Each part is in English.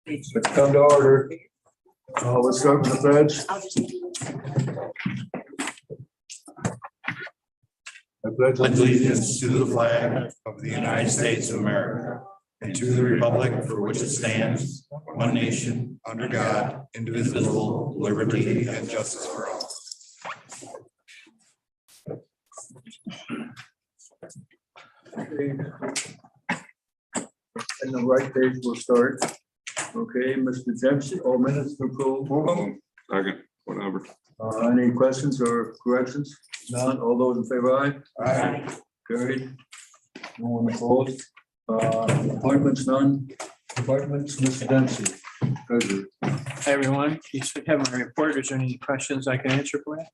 Let's come to order. Let's start with the pledge. I pledge Allegiance to the flag of the United States of America and to the republic for which it stands, one nation, under God, indivisible, liberty and justice for all. And the right page will start. Okay, Mr. Dempsey, all minutes to approve. Second, whatever. Any questions or corrections? None, all those in favor, aye? Aye. Carried. No one opposed. Appointments, none. Appointments, Mr. Dempsey. Treasurer. Hi, everyone. You should have my report. Is there any questions I can answer for you?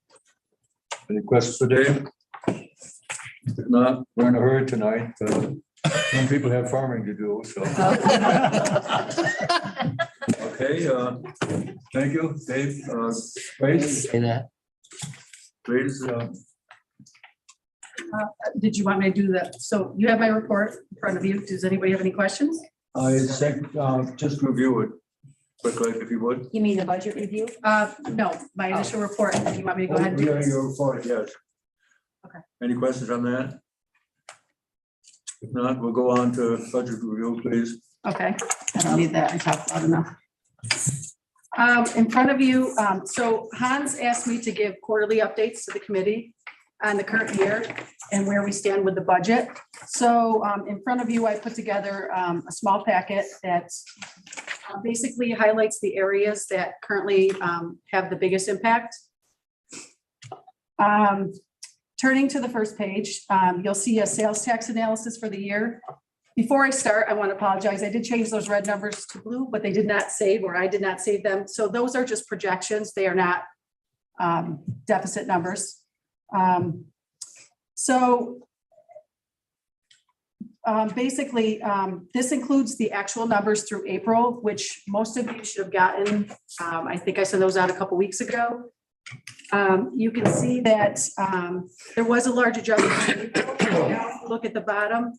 Any questions for Dave? If not, we're in a hurry tonight. Some people have farming to do, so. Okay, thank you, Dave. Grace? Say that. Grace, Did you want me to do that? So you have my report in front of you. Does anybody have any questions? I think, just review it quickly, if you would. You mean the budget review? No, my initial report. If you want me to go ahead and do Yeah, this? your report, yes. Okay. Any questions on that? If not, we'll go on to budget review, please. Okay, I don't need that. I talked loud enough. In front of you, so Hans asked me to give quarterly updates to the committee on the current year and where we stand with the budget. So in front of you, I put together a small packet that basically highlights the areas that currently have the biggest impact. Turning to the first page, you'll see a sales tax analysis for the year. Before I start, I want to apologize. I did change those red numbers to blue, but they did not save, or I did not save them. So those are just projections. They are not deficit numbers. Basically, this includes the actual numbers through April, which most of you should have gotten. I think I sent those out a couple weeks ago. You can see that there was a large adjustment. Now, look at the bottom.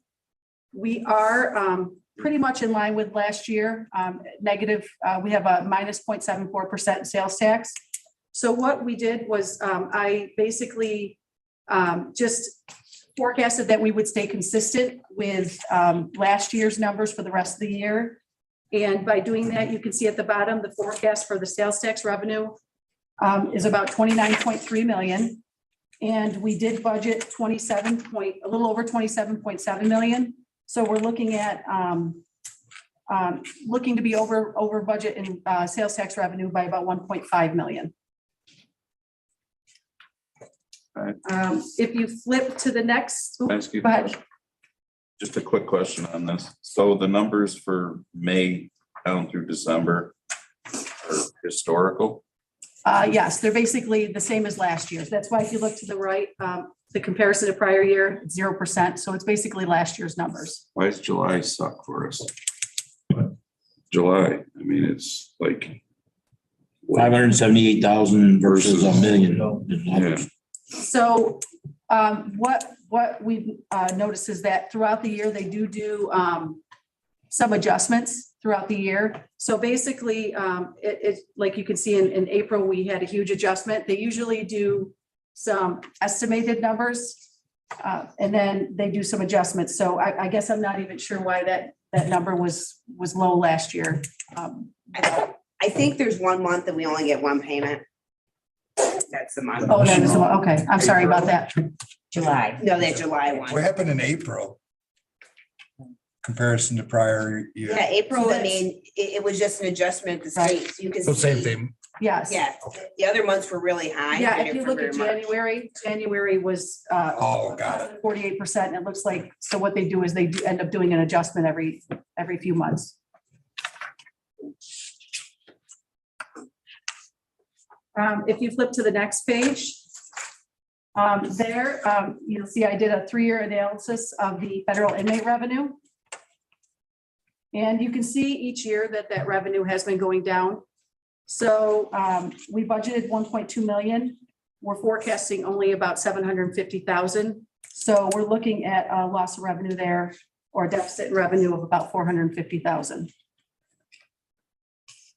We are pretty much in line with last year. Negative, we have a minus 0.74% in sales tax. So what we did was I basically just forecasted that we would stay consistent with last year's numbers for the rest of the year. And by doing that, you can see at the bottom, the forecast for the sales tax revenue is about 29.3 million. And we did budget a little over 27.7 million. So we're looking at looking to be over budget in sales tax revenue by about 1.5 million. If you flip to the next, Can I ask you go ahead. just a quick question on this? So the numbers for May down through December are historical? Yes, they're basically the same as last year's. That's why if you look to the right, the comparison to prior year, it's 0%. So it's basically last year's numbers. Why does July suck for us? July, I mean, it's like. 578,000 versus a million. Yeah. So what we've noticed is that throughout the year, they do some adjustments throughout the year. So basically, it's like you can see in April, we had a huge adjustment. They usually do some estimated numbers and then they do some adjustments. So I guess I'm not even sure why that number was low last year. I think there's 1 month that we only get one payment. That's the month. Oh, that is, okay. I'm sorry about that. July. No, that July What one. happened in April? Comparison to prior year. Yeah, April, So I that's- mean, it was just an adjustment to Right. state. So you can So same see. thing. Yes. Yeah, the other months were really high. Yeah, and if you for look at very much. January was Oh, got it. 48%. It looks like, so what they do is they end up doing an adjustment every few months. If you flip to the next page, you'll see I did a 3-year analysis of the federal inmate revenue. And you can see each year that revenue has been going down. So we budgeted 1.2 million. We're forecasting only about 750,000. So we're looking at a loss of revenue there, or a deficit in revenue of about 450,000.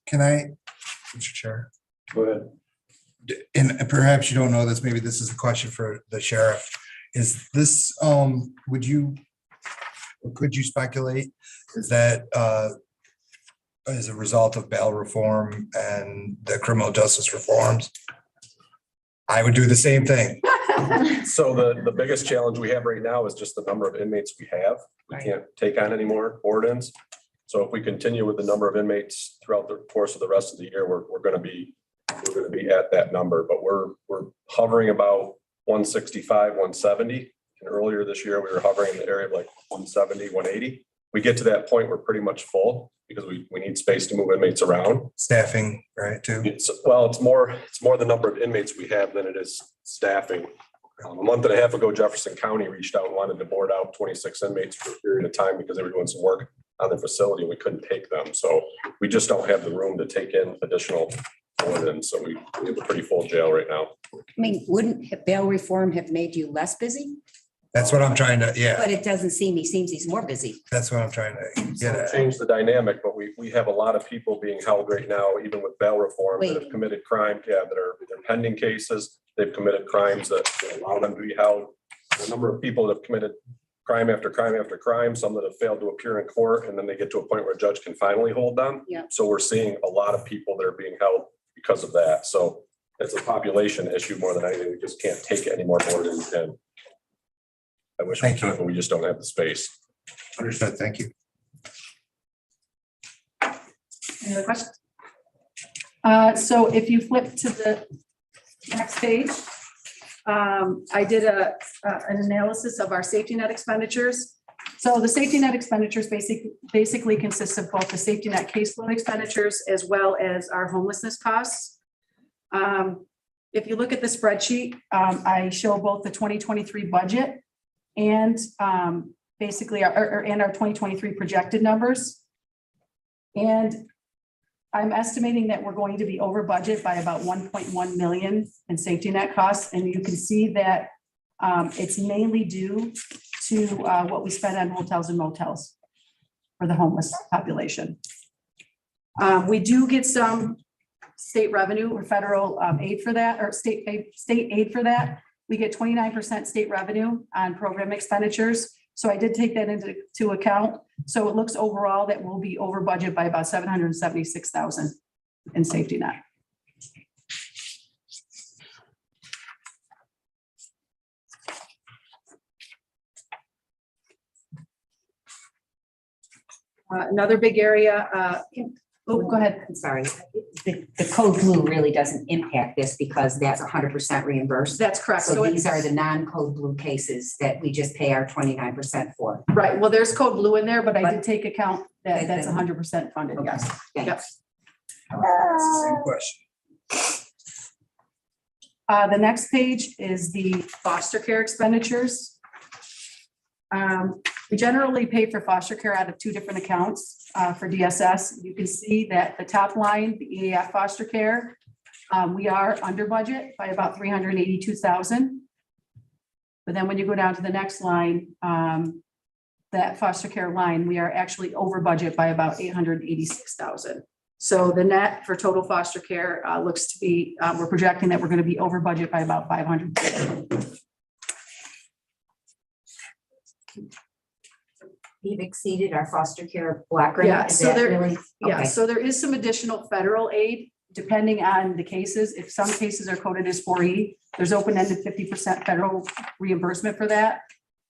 Can I, Mr. Chair? Go ahead. And perhaps you don't know this, maybe this is a question for the sheriff. Is this, would you, or could you speculate, is that as a result of bail reform and the criminal justice reforms? I would do the same thing. So the biggest challenge we have right now is just the number of inmates we have. We can't take on any more board-ins. So if we continue with the number of inmates throughout the course of the rest of the year, we're gonna be at that number, but we're hovering about 165, 170. And earlier this year, we were hovering in the area of like 170, 180. We get to that point, we're pretty much full because we need space to move inmates around. Staffing, right, too? It's more the number of inmates we have than it is staffing. A month and a half ago, Jefferson County reached out and wanted to board out 26 inmates for a period of time because they were doing some work on their facility. We couldn't take them. So we just don't have the room to take in additional board-ins. So we have a pretty full jail right now. I mean, wouldn't bail reform have made you less busy? That's what I'm trying to, yeah, But it doesn't seem, he seems he's more busy. that's what I'm trying to get at. Change the dynamic, but we have a lot of people being held right now, even with bail reform, that have Waiting. committed crime, that are pending cases. They've committed crimes that allow them to be held. The number of people that have committed crime after crime after crime, some that have failed to appear in court, and then they get to a point where a judge can finally hold them. Yeah. So we're seeing a lot of people that are being held because of that. So it's a population issue more than anything. We just can't take any more board-ins in. I wish we Thank you. could, but we just don't have the space. Understood, thank you. Any other questions? So if you flip to the next page, I did an analysis of our safety net expenditures. So the safety net expenditures basically consists of both the safety net caseload expenditures as well as our homelessness costs. If you look at the spreadsheet, I show both the 2023 budget and basically our 2023 projected numbers. And I'm estimating that we're going to be over budget by about 1.1 million in safety net costs. And you can see that it's mainly due to what we spend on hotels and motels for the homeless population. We do get some state revenue or federal aid for that, or state aid for that. We get 29% state revenue on program expenditures. So I did take that into account. So it looks overall that we'll be over budget by about 776,000 in safety net. Another big area, oh, go ahead. I'm sorry. The code blue really doesn't impact this because that's 100% reimbursed. That's correct. So So these are the non-code blue cases that we just pay our 29% for. right, well, there's code blue in there, but I did take account that that's 100% funded, yes. Yep. Thanks. Same question. The next page is the foster care expenditures. We generally pay for foster care out of two different accounts for DSS. You can see that the top line, the EAF foster care, we are under budget by about 382,000. But then when you go down to the next line, that foster care line, we are actually over budget by about 886,000. So the net for total foster care looks to be, we're projecting that we're going to be over budget by about 500. We've exceeded our foster care block grant. Yeah, Is so that there- really? Yeah, Okay. so there is some additional federal aid depending on the cases. If some cases are coded as 4E, there's open-ended 50% federal reimbursement for that.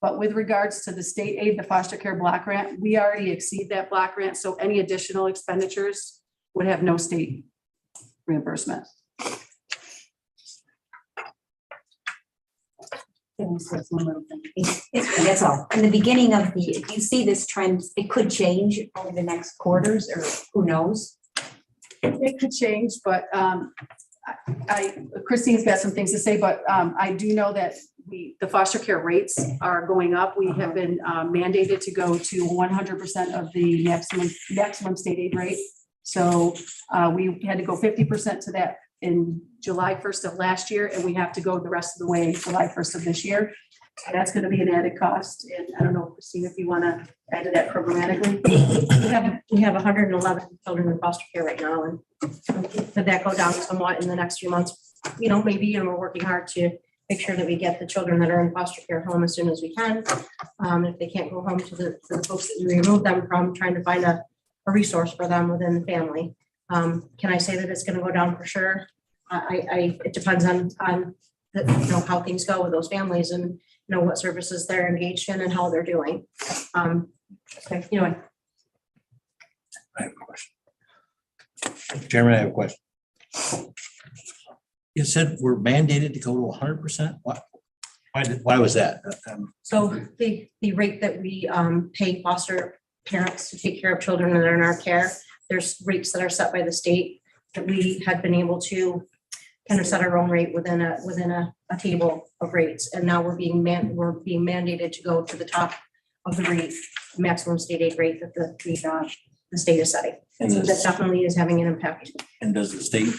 But with regards to the state aid, the foster care block grant, we already exceed that block grant. So any additional expenditures would have no state reimbursement. That's all. In the beginning of the, if you see this trend, it could change over the next quarters or who knows? It could change, but Christine's got some things to say, but I do know that the foster care rates are going up. We have been mandated to go to 100% of the maximum state aid rate. So we had to go 50% to that in July 1st of last year, and we have to go the rest of the way July 1st of this year. So that's gonna be an added cost, and I don't know, Christine, if you wanna add to that programmatically. We have 111 children in foster care right now, and could that go down somewhat in the next few months? Maybe, and we're working hard to make sure that we get the children that are in foster care home as soon as we can. If they can't go home, to the folks that we remove them from, trying to find a resource for them within the family. Can I say that it's gonna go down for sure? It depends on how things go with those families and, what services they're engaged in and how they're doing. Anyway. I have a question. Chairman, I have a question. You said we're mandated to go to 100%? Why was that? So the rate that we pay foster parents to take care of children that are in our care, there's rates that are set by the state that we had been able to kind of set our own rate within a table of rates. And now we're being mandated to go to the top of the rate, maximum state aid rate that the state is setting. And So that definitely is having an impact. And does the state,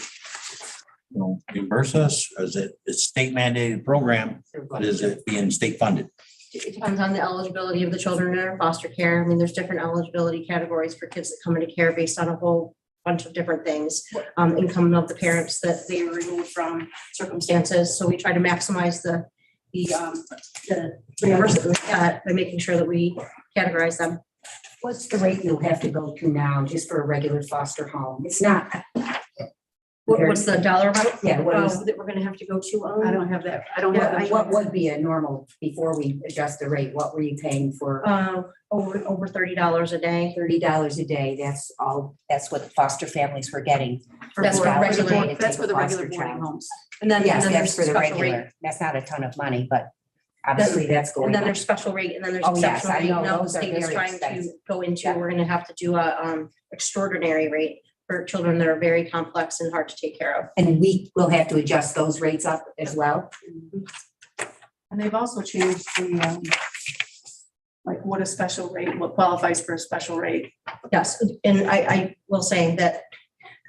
reimburse us? Or is it a state mandated program, but is it being state funded? It depends on the eligibility of the children in our foster care. I mean, there's different eligibility categories for kids that come into care based on a whole bunch of different things. Income of the parents that they were removed from, circumstances. So we try to maximize the reimbursement we get by making sure that we categorize them. What's the rate you'll have to go to now just for a regular foster home? It's not. What's the dollar amount? Yeah, what is- That we're gonna have to go to. I don't have that. I don't have that. What would be a normal, before we adjust the rate, what were you paying for? Over $30 a day. $30 a day, that's all, that's what the foster families were getting. That's for $30 a regular- day to That's take for a the regular foster boarding child. homes. And then, Yes, and then that's there's for the special rate. regular, that's not a ton of money, but obviously that's going And then up. there's special rate, and then there's Oh, yes, exceptional I rate. know, Now the those are state is very trying to expensive. go into, Yeah. we're gonna have to do a extraordinary rate for children that are very complex and hard to take care of. And we will have to adjust those rates up as well. And they've also changed the, like what a special rate, what qualifies for a special rate. Yes, and I will say that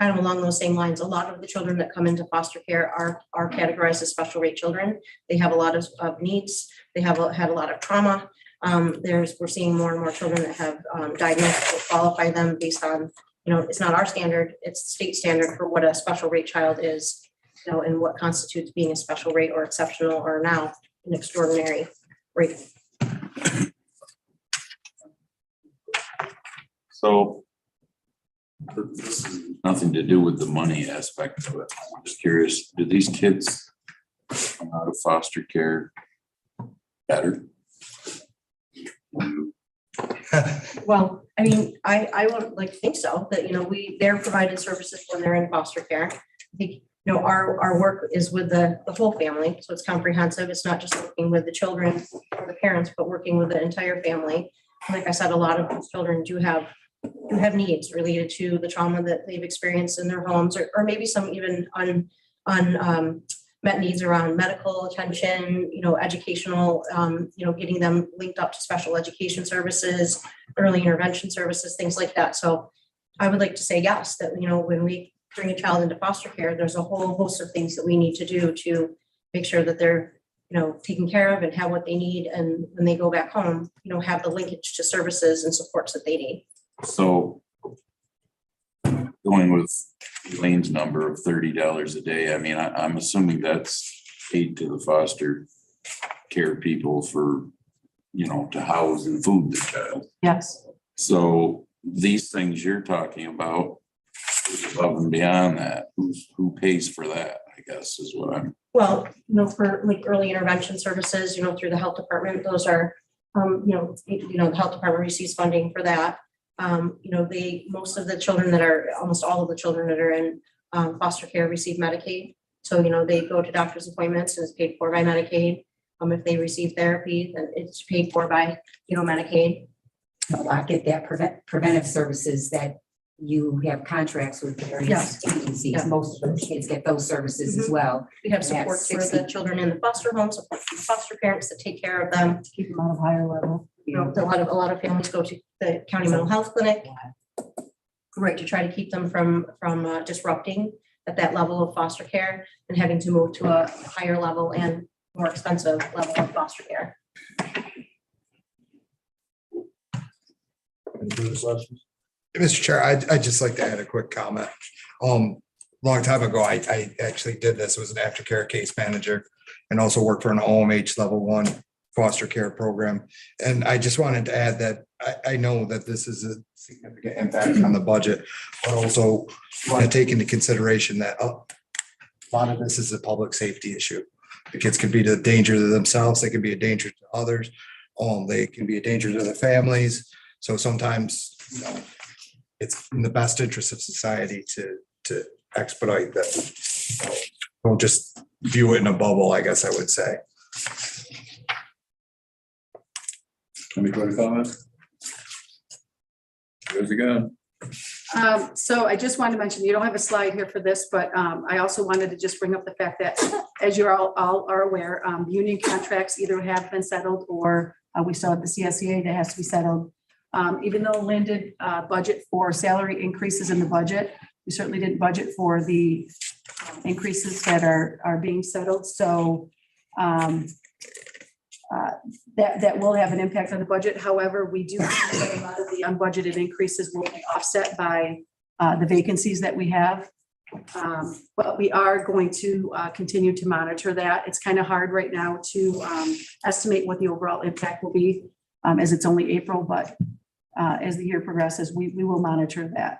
kind of along those same lines, a lot of the children that come into foster care are categorized as special rate children. They have a lot of needs. They have had a lot of trauma. We're seeing more and more children that have diagnosed that qualify them based on, it's not our standard, it's the state standard for what a special rate child is, and what constitutes being a special rate or exceptional or now an extraordinary rate. So this is nothing to do with the money aspect of it. I'm just curious, do these kids come out of foster care better? Well, I mean, I would like to think so, that, they're provided services when they're in foster care. I think, our work is with the whole family, so it's comprehensive. It's not just working with the children or the parents, but working with the entire family. Like I said, a lot of these children do have needs related to the trauma that they've experienced in their homes, or maybe some even met needs around medical attention, educational, getting them linked up to special education services, early intervention services, things like that. So I would like to say yes, that, when we bring a child into foster care, there's a whole host of things that we need to do to make sure that they're, taken care of and have what they need. And when they go back home, have the linkage to services and supports that they need. So going with Elaine's number of $30 a day, I mean, I'm assuming that's paid to the foster care people for, to house and food the child. Yes. So these things you're talking about, is above and beyond that, who pays for that, I guess, is what I'm. Well, for like early intervention services, through the health department, those are, the health department receives funding for that. Most of the children almost all of the children that are in foster care receive Medicaid. So, they go to doctor's appointments and it's paid for by Medicaid. If they receive therapy, then it's paid for by, Medicaid. I get that preventive services that you have contracts with various Yes. agencies. Yeah. Most of those kids get those services as well. We have support That's for the 60. children in the foster home, support for the foster parents that take care of them. Keep them on a higher level. A lot of families go to the county mental health clinic. Right, to try to keep them from disrupting at that level of foster care and having to move to a higher level and more expensive level of foster care. Any further questions? Mr. Chair, I'd just like to add a quick comment. Long time ago, I actually did this, was an aftercare case manager and also worked for an OMH level 1 foster care program. And I just wanted to add that I know that this is a significant impact on the budget, but also want to take into consideration that a lot of this is a public safety issue. The kids can be a danger to themselves, they can be a danger to others, they can be a danger to their families. So sometimes, it's in the best interest of society to expedite that. So don't just view it in a bubble, I guess I would say. Any further comments? Here's again. So I just wanted to mention, you don't have a slide here for this, but I also wanted to just bring up the fact that, as you're all are aware, union contracts either have been settled or we still have the CSEA that has to be settled. Even though Lynn did budget for salary increases in the budget, we certainly didn't budget for the increases that are being settled. So that will have an impact on the budget. However, we do see that a lot of the unbudgeted increases will be offset by the vacancies that we have. But we are going to continue to monitor that. It's kind of hard right now to estimate what the overall impact will be, as it's only April, but as the year progresses, we will monitor that.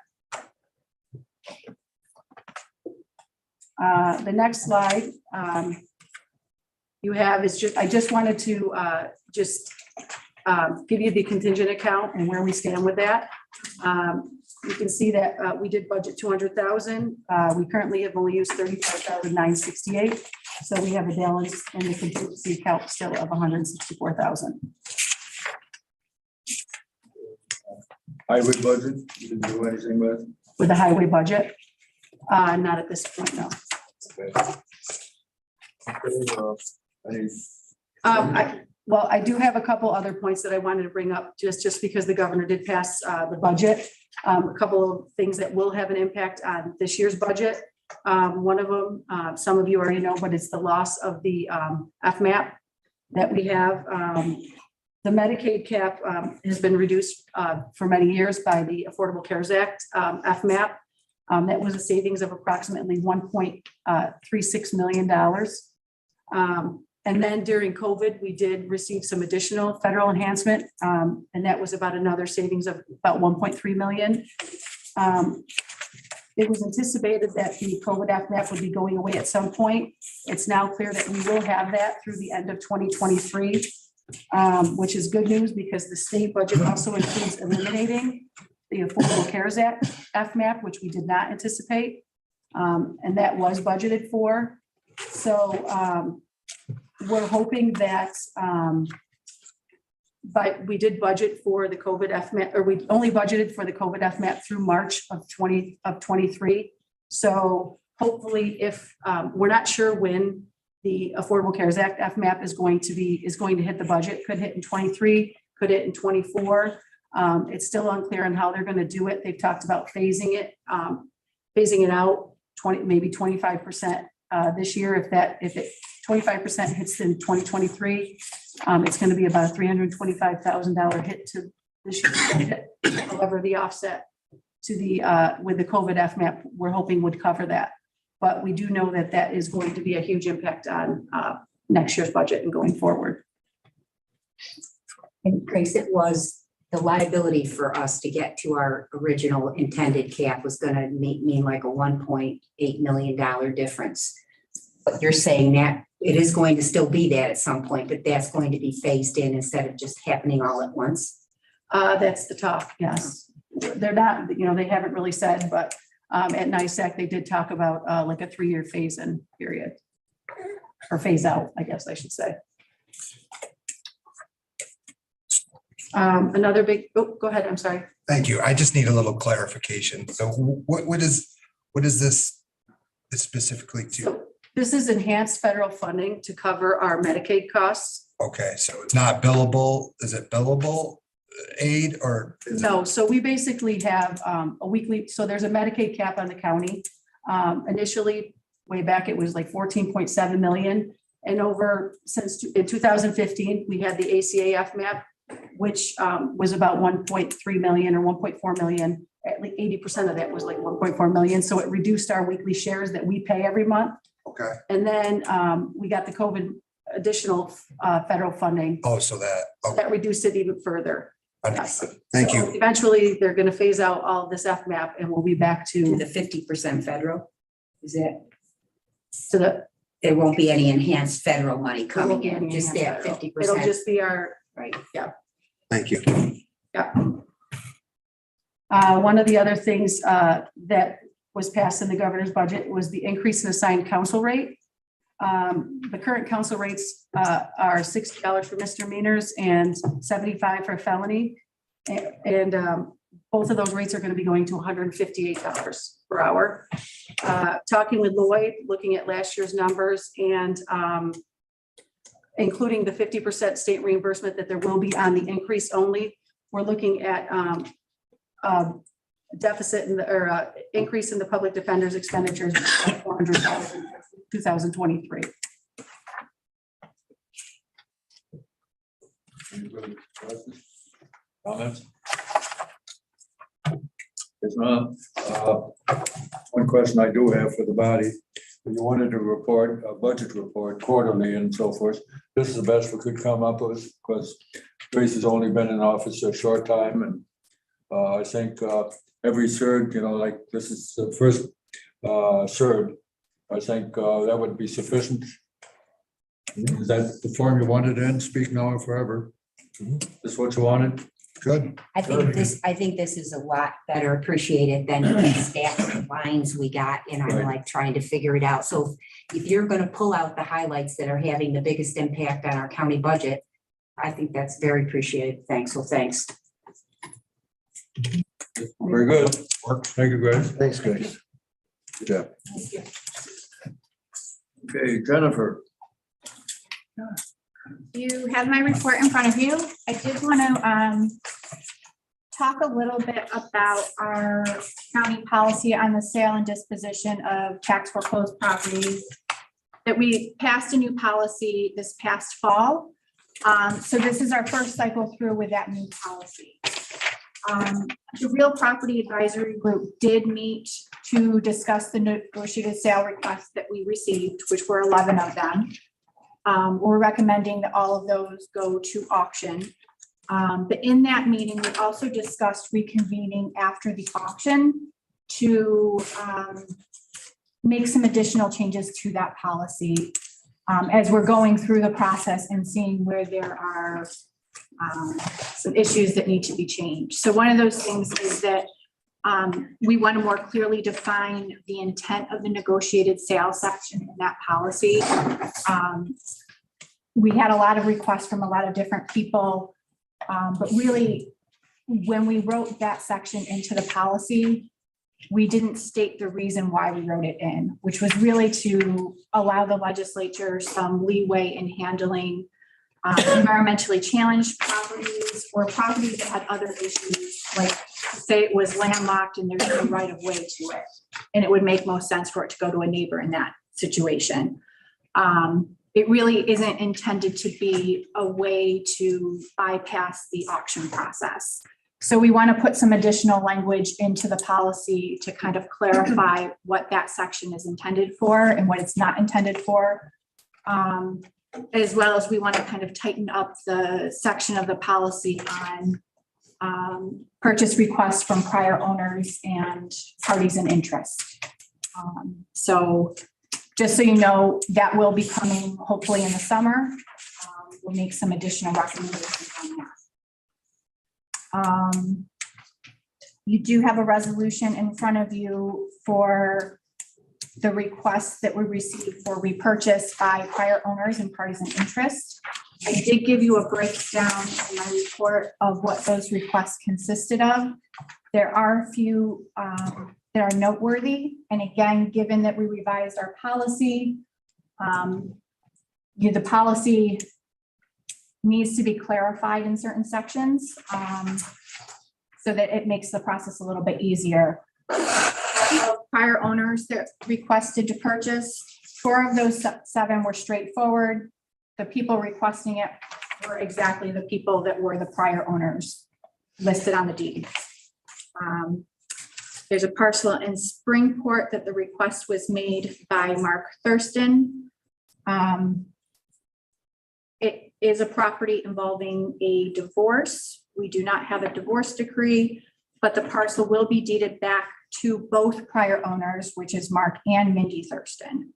The next slide you have is just, I just wanted to give you the contingent account and where we stand with that. You can see that we did budget 200,000. We currently have only used 34,968. So we have a balance in the contingency account still of 164,000. Highway budget, you didn't do anything with? With the highway budget, not at this point, no. Okay. Any- Well, I do have a couple other points that I wanted to bring up, just because the governor did pass the budget. A couple of things that will have an impact on this year's budget. One of them, some of you already know, but it's the loss of the FMAP that we have. The Medicaid cap has been reduced for many years by the Affordable Cares Act FMAP. That was a savings of approximately $1.36 million. And then during COVID, we did receive some additional federal enhancement, and that was about another savings of about 1.3 million. It was anticipated that the COVID FMAP would be going away at some point. It's now clear that we will have that through the end of 2023, which is good news because the state budget also includes eliminating the Affordable Cares Act FMAP, which we did not anticipate, and that was budgeted for. So we're hoping that, but we did budget for the COVID FMAP, or we only budgeted for the COVID FMAP through March of 23. So hopefully, if we're not sure when the Affordable Cares Act FMAP is going to hit the budget, could hit in 23, could hit in 24. It's still unclear on how they're going to do it. They've talked about phasing it out maybe 25% this year. If it 25% hits in 2023, it's going to be about a $325,000 hit to this year's budget. However, the offset to the with the COVID FMAP, we're hoping would cover that. But we do know that that is going to be a huge impact on next year's budget and going forward. And Grace, it was the liability for us to get to our original intended cap was going to mean like a $1.8 million difference. But you're saying that it is going to still be that at some point, but that's going to be phased in instead of just happening all at once. That's the talk, yes. They're not, they haven't really said, but at NISAC, they did talk about like a 3-year phase-in period. Or phase out, I guess I should say. Another big, go ahead, I'm sorry. Thank you. I just need a little clarification. So what is this specifically to? So this is enhanced federal funding to cover our Medicaid costs. Okay, so it's not billable. Is it billable aid or? No, so we basically have a weekly, so there's a Medicaid cap on the county. Initially, way back, it was like 14.7 million. And since in 2015, we had the ACAF map, which was about 1.3 million or 1.4 million. At least 80% of that was like 1.4 million. So it reduced our weekly shares that we pay every month. Okay. And then we got the COVID additional federal funding. Oh, so that, So that reduced it even further. understood. Thank So you. Eventually, they're going to phase out all of this FMAP and we'll be back To to the 50% federal? Is it, the. there won't be any enhanced federal money coming in, It'll just that 50%? just be our, Right. Thank you. One of the other things that was passed in the governor's budget was the increase in assigned council rate. The current council rates are $60 for misdemeanors and $75 for felony. And both of those rates are going to be going to $158 per hour. Talking with Lloyd, looking at last year's numbers and including the 50% state reimbursement that there will be on the increase only, we're looking at deficit or increase in the public defender's expenditures of $400,000 in 2023. Any further questions? Comments? If not, one question I do have for the body. If you wanted to report a budget report quarterly and so forth, this is the best we could come up with because Grace has only been in office a short time. And I think every CERD, like this is the first CERD, I think that would be sufficient. Is that the form you wanted in? Speak now or forever. Is what you wanted? Good. I think this is a lot better appreciated than the stats and lines we got, and I'm Right. like trying to figure it out. So if you're gonna pull out the highlights that are having the biggest impact on our county budget, I think that's very appreciated. Thanks. So thanks. Very good. Thank you, Grace. Thanks, Grace. Good job. Okay, Jennifer. You have my report in front of you. I did want to talk a little bit about our county policy on the sale and disposition of tax foreclosed properties. That we passed a new policy this past fall. So this is our first cycle through with that new policy. The Real Property Advisory Group did meet to discuss the negotiated sale requests that we received, which were 11 of them. We're recommending that all of those go to auction. But in that meeting, we also discussed reconvening after the auction to make some additional changes to that policy as we're going through the process and seeing where there are some issues that need to be changed. So one of those things is that we want to more clearly define the intent of the negotiated sale section in that policy. We had a lot of requests from a lot of different people, but really, when we wrote that section into the policy, we didn't state the reason why we wrote it in, which was really to allow the legislature some leeway in handling environmentally challenged properties or properties that had other issues, like say it was landlocked and there's no right of way to it. And it would make most sense for it to go to a neighbor in that situation. It really isn't intended to be a way to bypass the auction process. So we want to put some additional language into the policy to kind of clarify what that section is intended for and what it's not intended for. As well as we want to kind of tighten up the section of the policy on purchase requests from prior owners and parties in interest. So just so you know, that will be coming hopefully in the summer. We'll make some additional recommendations on that. You do have a resolution in front of you for the requests that we received for repurchase by prior owners and parties in interest. I did give you a breakdown in my report of what those requests consisted of. There are a few that are noteworthy. And again, given that we revised our policy, the policy needs to be clarified in certain sections so that it makes the process a little bit easier. Prior owners that requested to purchase, 4 of those 7 were straightforward. The people requesting it were exactly the people that were the prior owners listed on the deed. There's a parcel in Springport that the request was made by Mark Thurston. It is a property involving a divorce. We do not have a divorce decree, but the parcel will be deeded back to both prior owners, which is Mark and Mindy Thurston.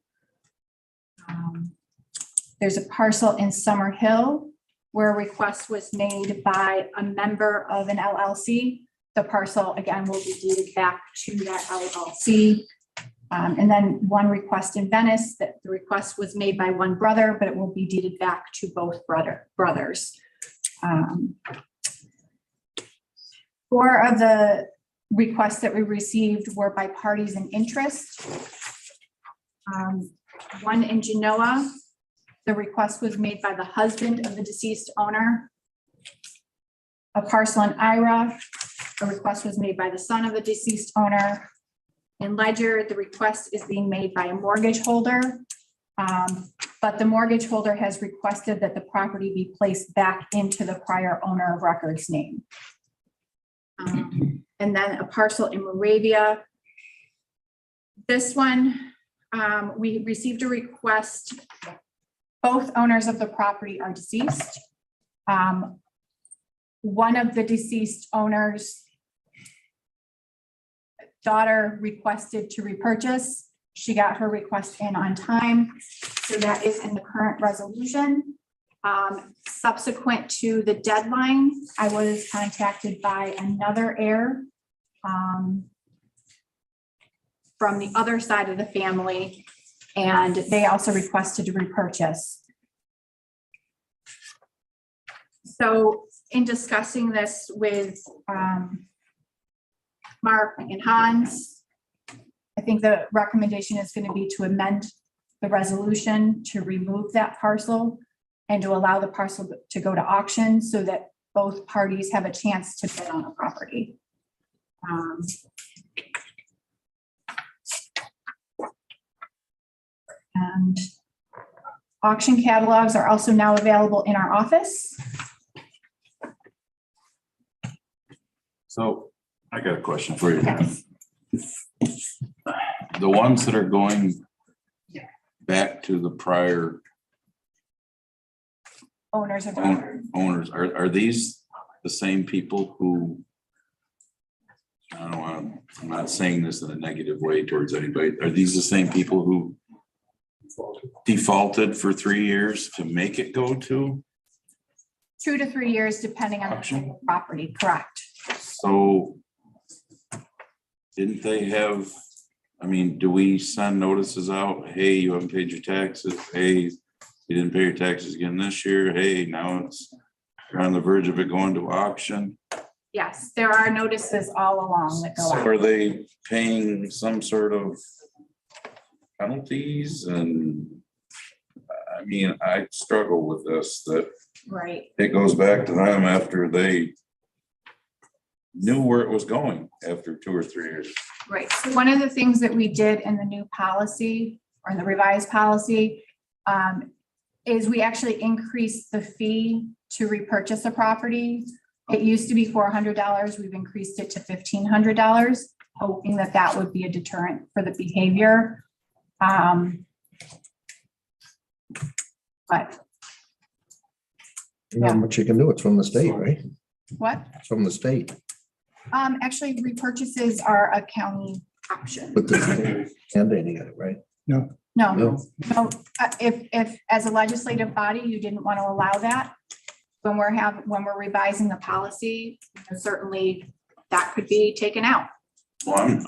There's a parcel in Summer Hill where a request was made by a member of an LLC. The parcel, again, will be deeded back to that LLC. And then one request in Venice, that the request was made by one brother, but it will be deeded back to both brothers. 4 of the requests that we received were by parties in interest. One in Genoa, the request was made by the husband of the deceased owner. A parcel in Ira, a request was made by the son of the deceased owner. In Ledger, the request is being made by a mortgage holder, but the mortgage holder has requested that the property be placed back into the prior owner of record's name. And then a parcel in Moravia. This one, we received a request. Both owners of the property are deceased. One of the deceased owners' daughter requested to repurchase. She got her request in on time, so that is in the current resolution. Subsequent to the deadline, I was contacted by another heir from the other side of the family, and they also requested to repurchase. So in discussing this with Mark and Hans, I think the recommendation is going to be to amend the resolution to remove that parcel and to allow the parcel to go to auction so that both parties have a chance to bid on a property. And auction catalogs are also now available in our office. So I got a question for you. Yes. The ones that are going back to the prior Owners of record. owners, are these the same people who, I don't know, I'm not saying this in a negative way towards anybody, are these the same people who defaulted for 3 years to make it go to? 2 to 3 years, depending on the Auction? type of property, correct? So didn't they have, I mean, do we send notices out? Hey, you haven't paid your taxes. Hey, you didn't pay your taxes again this year. Hey, now you're on the verge of it going to auction. Yes, there are notices all along that go So out. are they paying some sort of penalties? And I mean, I struggle with this, that Right. it goes back to them after they knew where it was going after 2 or 3 years. Right. So one of the things that we did in the new policy or in the revised policy is we actually increased the fee to repurchase a property. It used to be $400. We've increased it to $1,500, hoping that that would be a deterrent for the behavior. But Not much you can do. It's from the state, right? what? It's from the state. Actually, repurchases are a county option. But the state mandating it, right? No, No. no. If as a legislative body, you didn't want to allow that, when we're revising the policy, certainly that could be taken out. Well,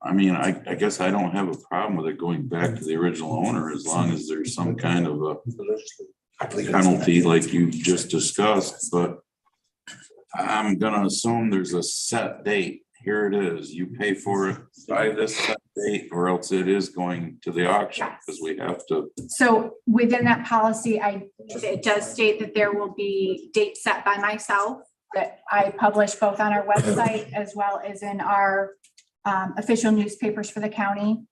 I mean, I guess I don't have a problem with it going back to the original owner as long as there's some kind of a penalty like you just discussed, but I'm gonna assume there's a set date. Here it is. You pay for it by this set date or else it is going to the auction because we have to. So within that policy, it does state that there will be dates set by myself that I publish both on our website as well as in our official newspapers for the county.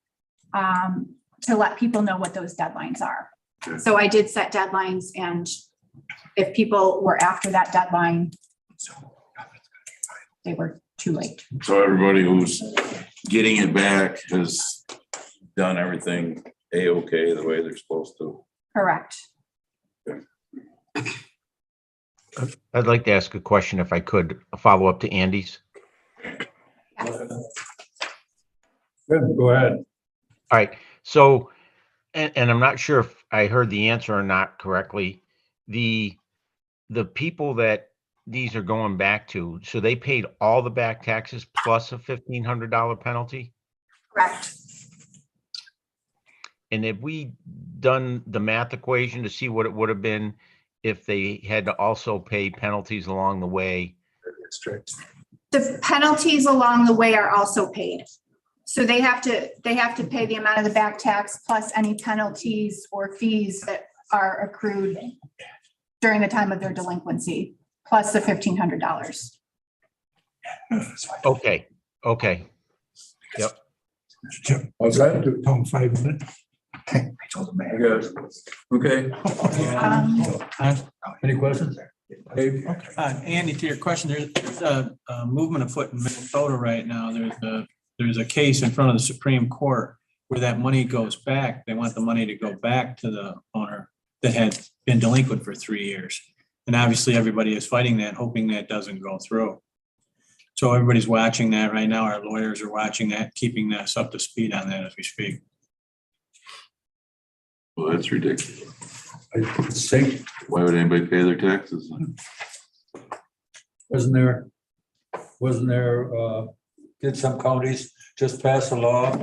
to let people know what those deadlines are. So I did set deadlines, and if people were after that deadline, they were too late. So everybody who's getting it back has done everything A-okay the way they're supposed to. Correct. I'd like to ask a question if I could, a follow-up to Andy's. Good, go ahead. All right, so, and I'm not sure if I heard the answer or not correctly. The people that these are going back to, so they paid all the back taxes plus a $1,500 penalty? Correct. And have we done the math equation to see what it would have been if they had to also pay penalties along the way? The penalties along the way are also paid. So they have to pay the amount of the back tax plus any penalties or fees that are accrued during the time of their delinquency, plus the $1,500. Okay, okay. Yep. What's that? Tell them 5 minutes. I guess. Okay. Any questions? Dave? Andy, to your question, there's a movement afoot in Minnesota right now. There's a case in front of the Supreme Court where that money goes back. They want the money to go back to the owner that had been delinquent for 3 years. And obviously, everybody is fighting that, hoping that doesn't go through. So everybody's watching that right now. Our lawyers are watching that, keeping us up to speed on that as we speak. Well, that's ridiculous. I think, Why would anybody pay their taxes? wasn't there, did some counties just pass a law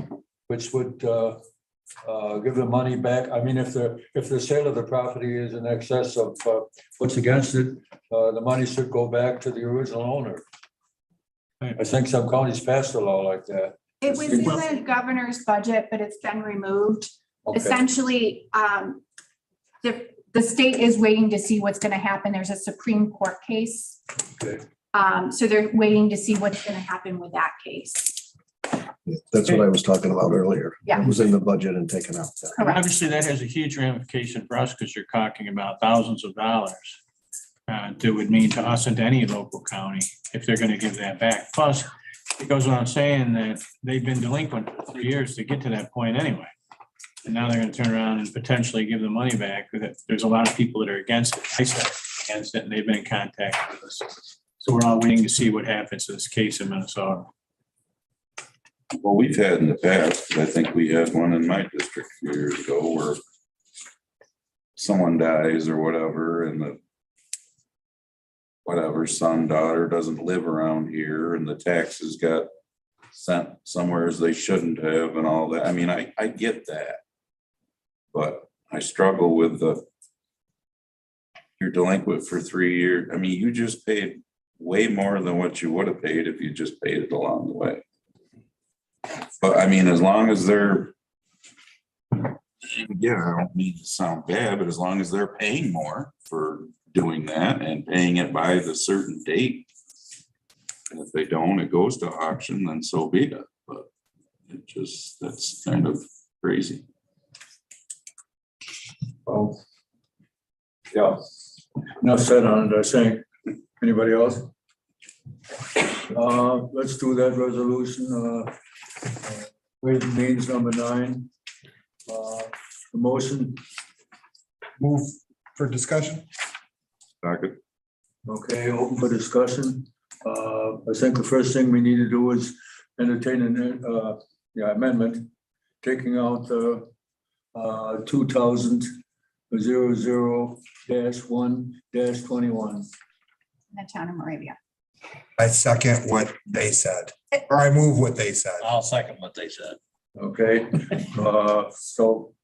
which would give the money back? I mean, if the sale of the property is in excess of what's against it, the money should go back to the original owner. I think some counties passed a law like that. It was in the governor's budget, but it's been removed. Okay. Essentially, the state is waiting to see what's going to happen. There's a Supreme Court case. Okay. So they're waiting to see what's going to happen with that case. That's what I was talking about earlier. Yeah. It was in the budget and taken out. Correct. Obviously, that has a huge ramification for us because you're talking about thousands of dollars that would mean to us and to any local county if they're going to give that back. Plus, it goes without saying that they've been delinquent for 3 years to get to that point anyway. And now they're going to turn around and potentially give the money back. There's a lot of people that are against it. I said against it, and they've been in contact with us. So we're all waiting to see what happens to this case in Minnesota. Well, we've had in the past, I think we had one in my district a few years ago where someone dies or whatever, and the son, daughter doesn't live around here, and the taxes got sent somewhere as they shouldn't have and all that. I mean, I get that. But I struggle with you're delinquent for 3 years. I mean, you just paid way more than what you would have paid if you just paid it along the way. But I mean, as long as they're, yeah, I don't mean to sound bad, but as long as they're paying more for doing that and paying it by the certain date, and if they don't, it goes to auction, then so be it. But that's kind of crazy. Well, yeah, enough said on it, I think. Anybody else? Let's do that resolution. Ways and Means number 9. The motion, Move for discussion. Second. okay, open for discussion. I think the first thing we need to do is entertain an amendment, taking out the 2000-00-1-21. In the town of Moravia. I second what they said, or I move what they said. I'll second what they said. Okay, so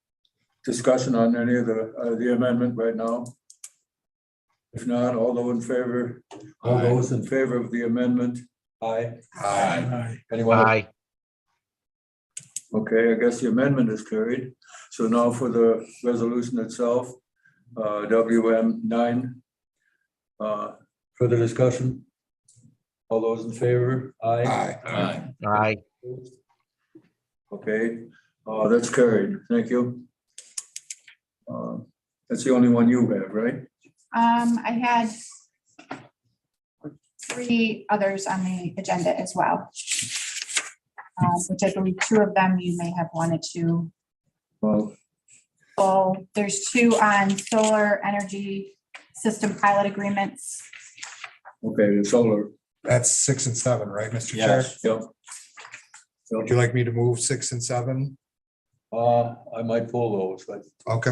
discussion on any of the amendment right now? If not, all those in favor of the amendment? Aye. Aye. Anyone? Aye. Okay, I guess the amendment is carried. So now for the resolution itself, WM 9. Further discussion? All those in favor? Aye. Aye. Aye. Okay, That's carried. Thank you. That's the only one you have, right? I had 3 others on the agenda as well. Which I believe 2 of them you may have wanted to. Well, Oh, there's 2 on solar energy system pilot agreements. okay, the solar, That's 6 and 7, right, Mr. Chair? yep. Would you like me to move 6 and 7? I might pull those, but Okay.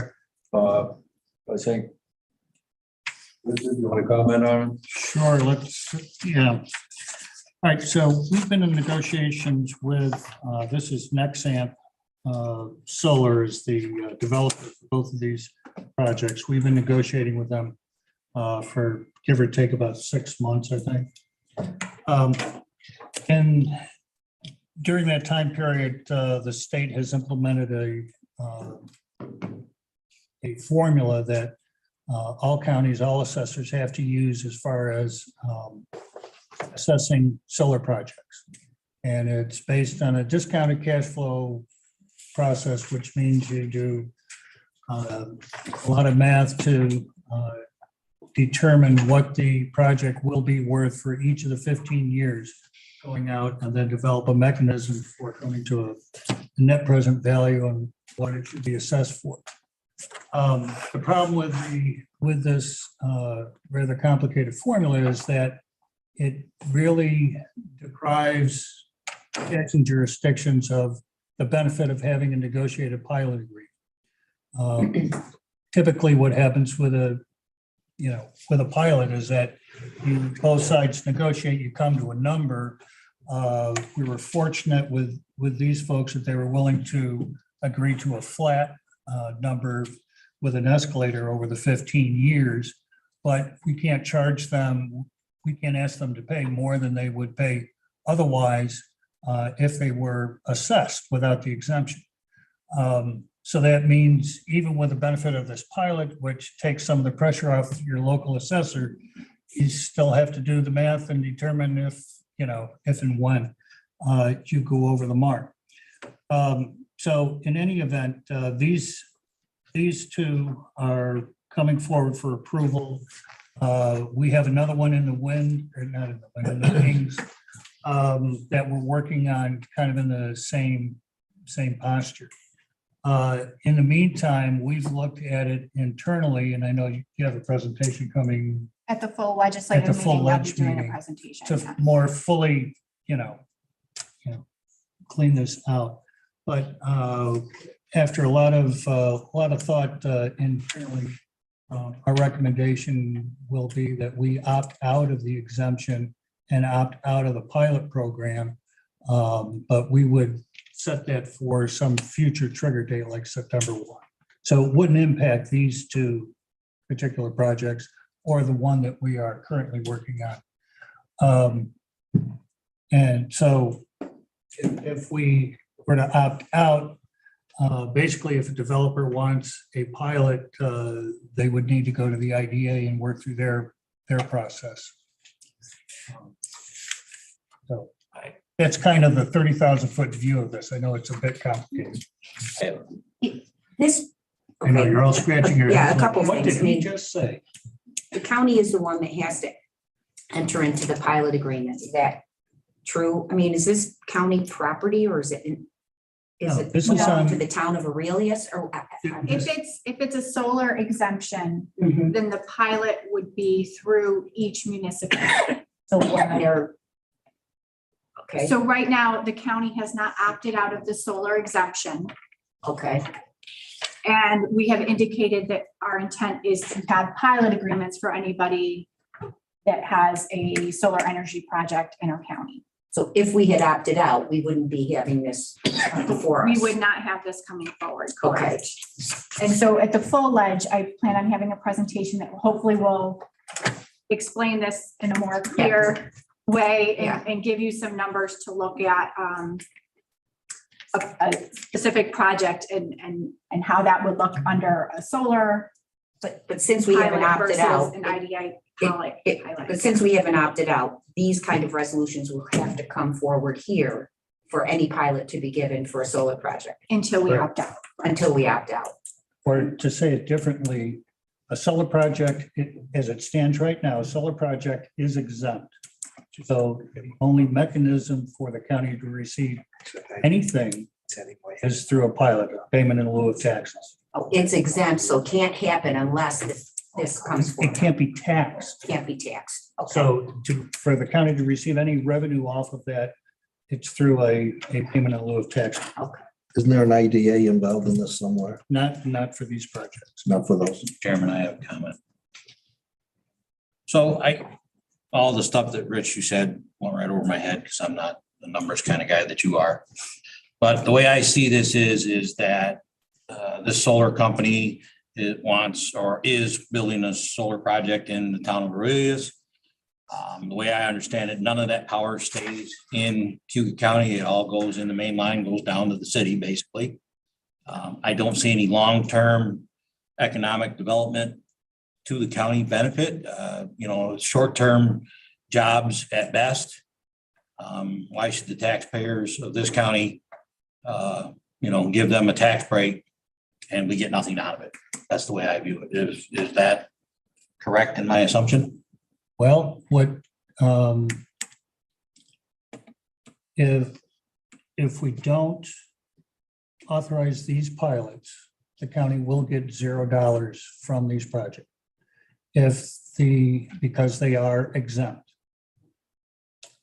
I think. Richard, you want to comment on it? Sure, yeah. All right, so we've been in negotiations with, this is Nexamp. Solar is the developer for both of these projects. We've been negotiating with them for give or take about 6 months, I think. And during that time period, the state has implemented a formula that all counties, all assessors have to use as far as assessing solar projects. And it's based on a discounted cash flow process, which means you do a lot of math to determine what the project will be worth for each of the 15 years going out, and then develop a mechanism for coming to a net present value and what it should be assessed for. The problem with this rather complicated formula is that it really deprives taxing jurisdictions of the benefit of having a negotiated pilot agreement. Typically, what happens with a pilot is that both sides negotiate, you come to a number. We were fortunate with these folks that they were willing to agree to a flat number with an escalator over the 15 years, but we can't charge them, we can't ask them to pay more than they would pay otherwise if they were assessed without the exemption. So that means even with the benefit of this pilot, which takes some of the pressure off your local assessor, you still have to do the math and determine if and when you go over the mark. So in any event, these 2 are coming forward for approval. We have another one in the wind, or not in the wind, in the wings, that we're working on kind of in the same posture. In the meantime, we've looked at it internally, and I know you have a presentation coming At the full legislative At the full meeting, I'll be leg doing a meeting presentation. to more fully, clean this out. But after a lot of thought internally, our recommendation will be that we opt out of the exemption and opt out of the pilot program. But we would set that for some future trigger date like September 1. So it wouldn't impact these 2 particular projects or the one that we are currently working on. And so if we were to opt out, basically if a developer wants a pilot, they would need to go to the IDA and work through their process. So that's kind of the 30,000 foot view of this. I know it's a bit complicated. This. I know you're all scratching your Yeah, heads. a couple What things. did he just say? The county is the one that has to enter into the pilot agreement. Is that true? I mean, is this county property or is it? No, Is it this is belong to on- the town of Aurelius or? If it's a solar exemption, Mhm. then the pilot would be through each municipality. So when they're. Okay, So right now, the county has not opted out of the solar exemption. okay, And we have indicated that our intent is to have pilot agreements for anybody that has a solar energy project in our county. so if we had opted out, we wouldn't be having this before us. We would not have this coming forward, Okay, correct? And so at the full ledge, I plan on having a presentation that hopefully will explain this in a more clear way Yeah. and give you some numbers to look at a specific project and how that would look under a solar but since we haven't pilot opted versus out, an IDI pilot. but since we haven't opted out, these kind of resolutions will have to come forward here for any pilot to be given for a solar project Until we Right. opt out. until we opt out. Or to say it differently, a solar project, as it stands right now, a solar project is exempt. So the only mechanism for the county to receive anything is through a pilot, a payment in lieu of taxes. Oh, it's exempt, so can't happen unless this comes It forward. can't be taxed. Can't be taxed. Okay. So for the county to receive any revenue off of that, it's through a payment in lieu of tax, Isn't there an IDA involved in this somewhere? not for these projects. Not for those. Chairman, I have a comment. So all the stuff that Rich, you said, went right over my head because I'm not the numbers kind of guy that you are. But the way I see this is that this solar company wants or is building a solar project in the town of Aurelius. The way I understand it, none of that power stays in Cayuga County. It all goes in the main line, goes down to the city, basically. I don't see any long-term economic development to the county benefit, short-term jobs at best. Why should the taxpayers of this county, give them a tax break and we get nothing out of it? That's the way I view it. Is that correct in my assumption? Well, if we don't authorize these pilots, the county will get $0 from these projects. Because they are exempt.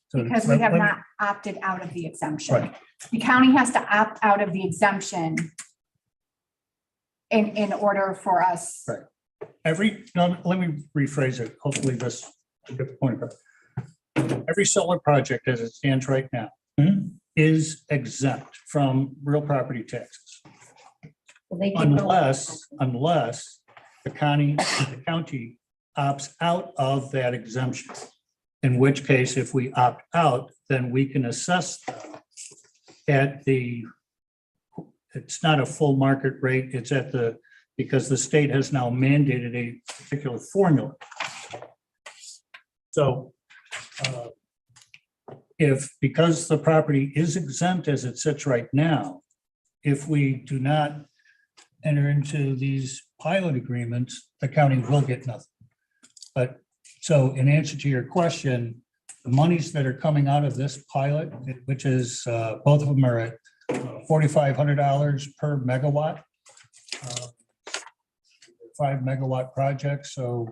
So Because we have let me- not opted out of the exemption. Right. The county has to opt out of the exemption in order for us. Right. No, let me rephrase it. Hopefully this, I get the point across. Every solar project as it stands right now is exempt from real property taxes. Well, they can go- Unless the county opts out of that exemption. In which case, if we opt out, then we can assess them at it's not a full market rate, it's because the state has now mandated a particular formula. So because the property is exempt as it sits right now, if we do not enter into these pilot agreements, the county will get nothing. But so in answer to your question, the monies that are coming out of this pilot, which is both of them are at $4,500 per megawatt. 5 megawatt project, so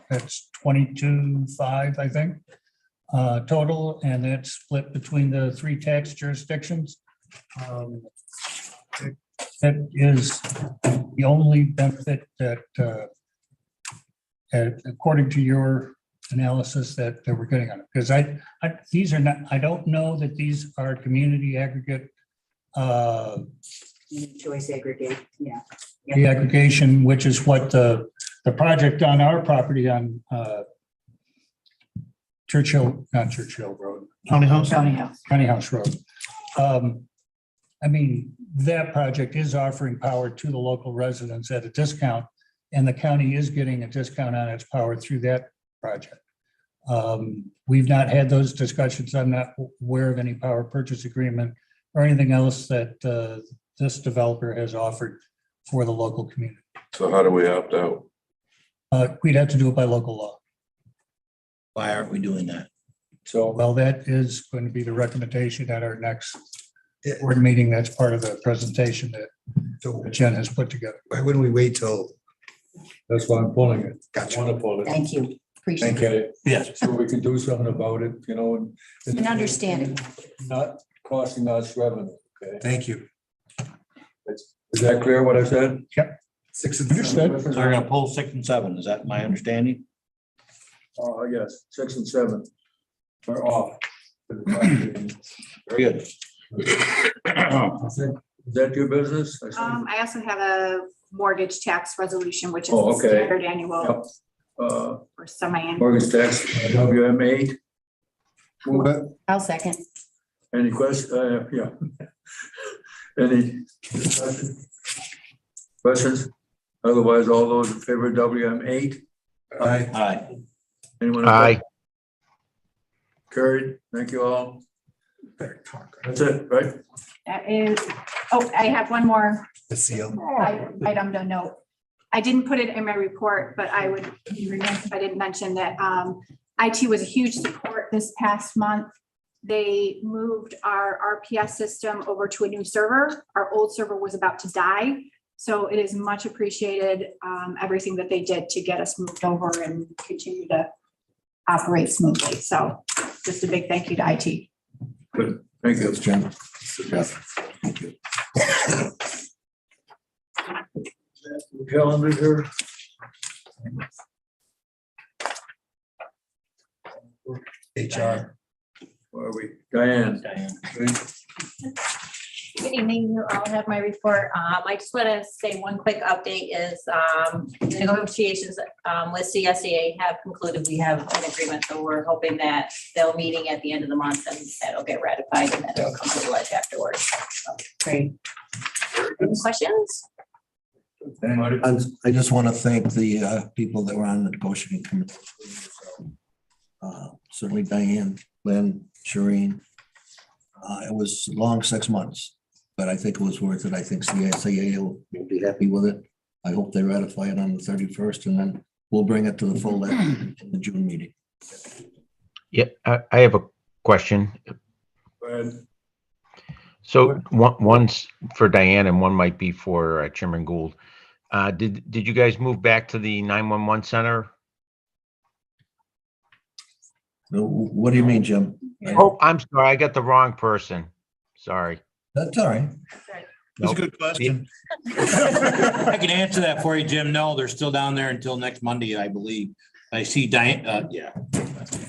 that's 22.5, I think, total, and that's split between the 3 tax jurisdictions. That is the only benefit that, according to your analysis, that we're getting on it. Because I don't know that these are community aggregate Choice aggregate, yeah. the aggregation, which is what the project on our property on not Churchill Road. County House? County House Road. I mean, that project is offering power to the local residents at a discount, and the county is getting a discount on its power through that project. We've not had those discussions. I'm not aware of any power purchase agreement or anything else that this developer has offered for the local community. So how do we opt out? We'd have to do it by local law. Why aren't we doing that? So, Well, that is going to be the recommendation at our next board meeting. That's part of the presentation that Jen has put together. Why wouldn't we wait till? that's why I'm pulling it. Gotcha. I want to pull it. Thank you. Appreciate Thank it. you. Yes. So we can do something about it, and. And understand it. Not costing us revenue, okay? Thank you. Is that clear what I said? Yep. 6 and Understood. So we're gonna pull 6 and 7. Is that my understanding? Yes, 6 and 7 are off. Is Very good. that your business? I see. I also have a mortgage tax resolution, which is Oh, a okay. standard annual Yep. or semi-annual. Mortgage tax, WM8. Move it. I'll second. Any question? Yeah. Any discussion? Questions? Otherwise, all those in favor of WM8? Aye. Aye. Anyone? Aye. Carried. Thank you all. That's it, right? That is, oh, I have one more The seal. item to note. I didn't put it in my report, but I would be remiss if I didn't mention that IT was a huge support this past month. They moved our RPS system over to a new server. Our old server was about to die. So it is much appreciated, everything that they did to get us moved over and continue to operate smoothly. So just a big thank you to IT. Good, thank you. Thanks, Jim. Good job. Thank you. Calendar here. HR. Where are we? Diane. Good evening, you all have my report. I just want to say one quick update is negotiations with CSEA have concluded. We have an agreement, so we're hoping that they'll meeting at the end of the month and that'll get ratified and then it'll come to life afterwards. So, Great. any questions? I just want to thank the people that were on the negotiating committee. Certainly Diane, Lynn, Shireen. It was a long 6 months, but I think it was worth it. I think CSAA will be happy with it. I hope they ratify it on the 31st, and then we'll bring it to the full in the June meeting. Yeah, I have a question. Go ahead. So one's for Diane and one might be for Chairman Gould. Did you guys move back to the 911 center? What do you mean, Jim? Oh, I'm sorry. I got the wrong person. Sorry. That's all right. That's a good question. I can answer that for you, Jim. No, they're still down there until next Monday, I believe. I see Diane, yeah.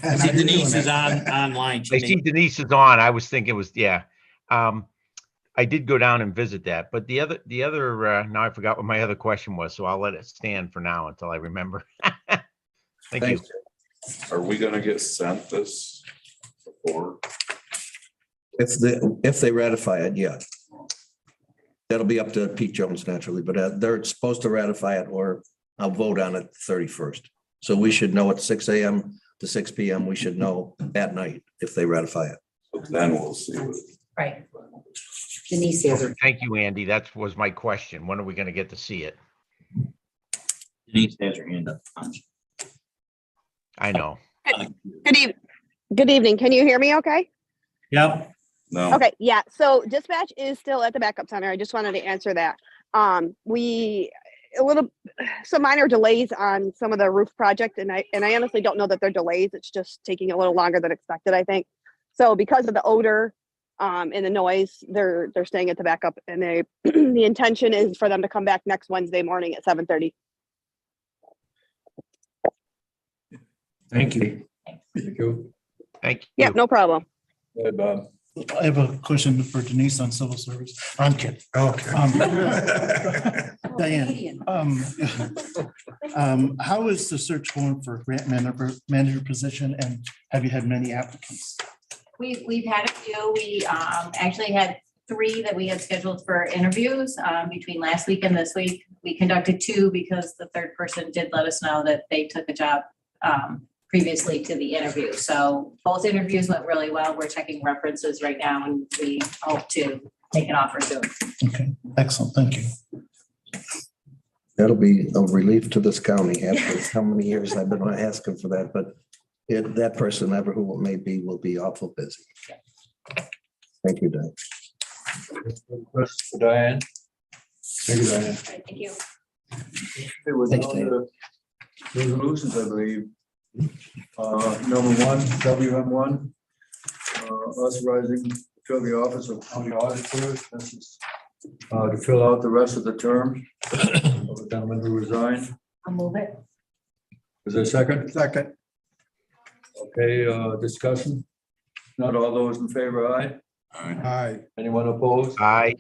I see Denise is online. I see Denise is on. I was thinking it was, yeah. I did go down and visit that, but the other, now I forgot what my other question was, so I'll let it stand for now until I remember. Thank you. Are we gonna get sent this before? If they ratify it, yeah. That'll be up to Pete Jones naturally, but they're supposed to ratify it or I'll vote on it 31st. So we should know at 6 a.m. to 6 p.m. We should know at night if they ratify it. But then we'll see. Right. Denise has her. Thank you, Andy. That was my question. When are we going to get to see it? Denise has her hand up. I know. Good evening. Can you hear me okay? Yep. No. Okay, yeah. So dispatch is still at the backup center. I just wanted to answer that. Some minor delays on some of the roof project, and I honestly don't know that they're delays. It's just taking a little longer than expected, I think. So because of the odor and the noise, they're staying at the backup, and the intention is for them to come back next Wednesday morning at 7:30. Thank you. Thank you. Thank you. Yeah, no problem. Go ahead, Bob. I have a question for Denise on civil service. I'm kidding. Okay. Diane, how is the search going for grant manager position, and have you had many applicants? We've had a few. We actually had 3 that we had scheduled for interviews between last week and this week. We conducted 2 because the third person did let us know that they took a job previously to the interview. So both interviews went really well. We're checking references right now and we hope to make an offer soon. Okay, excellent. Thank you. That'll be a relief to this county after how many years I've been asking for that, but that person, ever who it may be, will be awful busy. Thank you, Diane. Questions for Diane? Thank you, Diane. Thank you. There was Thanks, other resolutions, I believe. Number 1, WM1, authorizing to fill the office of county auditor. This is to fill out the rest of the term of the gentleman who resigned. I'll move it. Is there a second? Second. Okay, discussion. Not all those in favor, aye? Aye. Anyone opposed? Aye.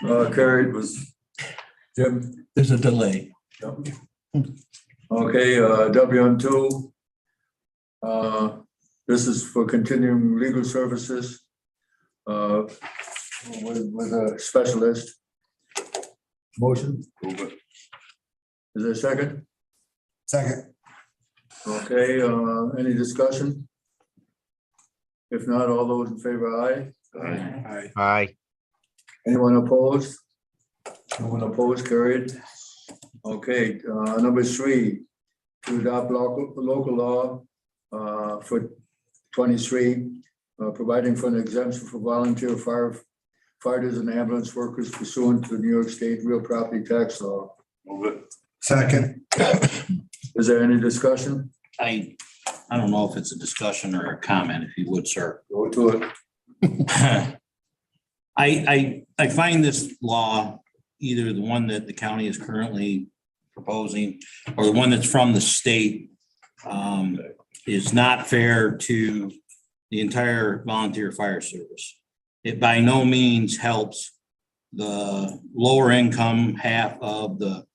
Carried was Jim. There's a delay. Okay, WM2. This is for continuing legal services with a specialist. Motion? Is there a second? Second. Okay, any discussion? If not, all those in favor, aye? Aye. Aye. Anyone opposed? No one opposed, carried. Okay, number 3, to adopt local law for 23, providing for an exemption for volunteer firefighters and ambulance workers pursuant to New York State real property tax law. Move it. Second. Is there any discussion? I don't know if it's a discussion or a comment, if you would, sir. Go to it. I find this law, either the one that the county is currently proposing or the one that's from the state, is not fair to the entire volunteer fire service. It by no means helps the lower income half of the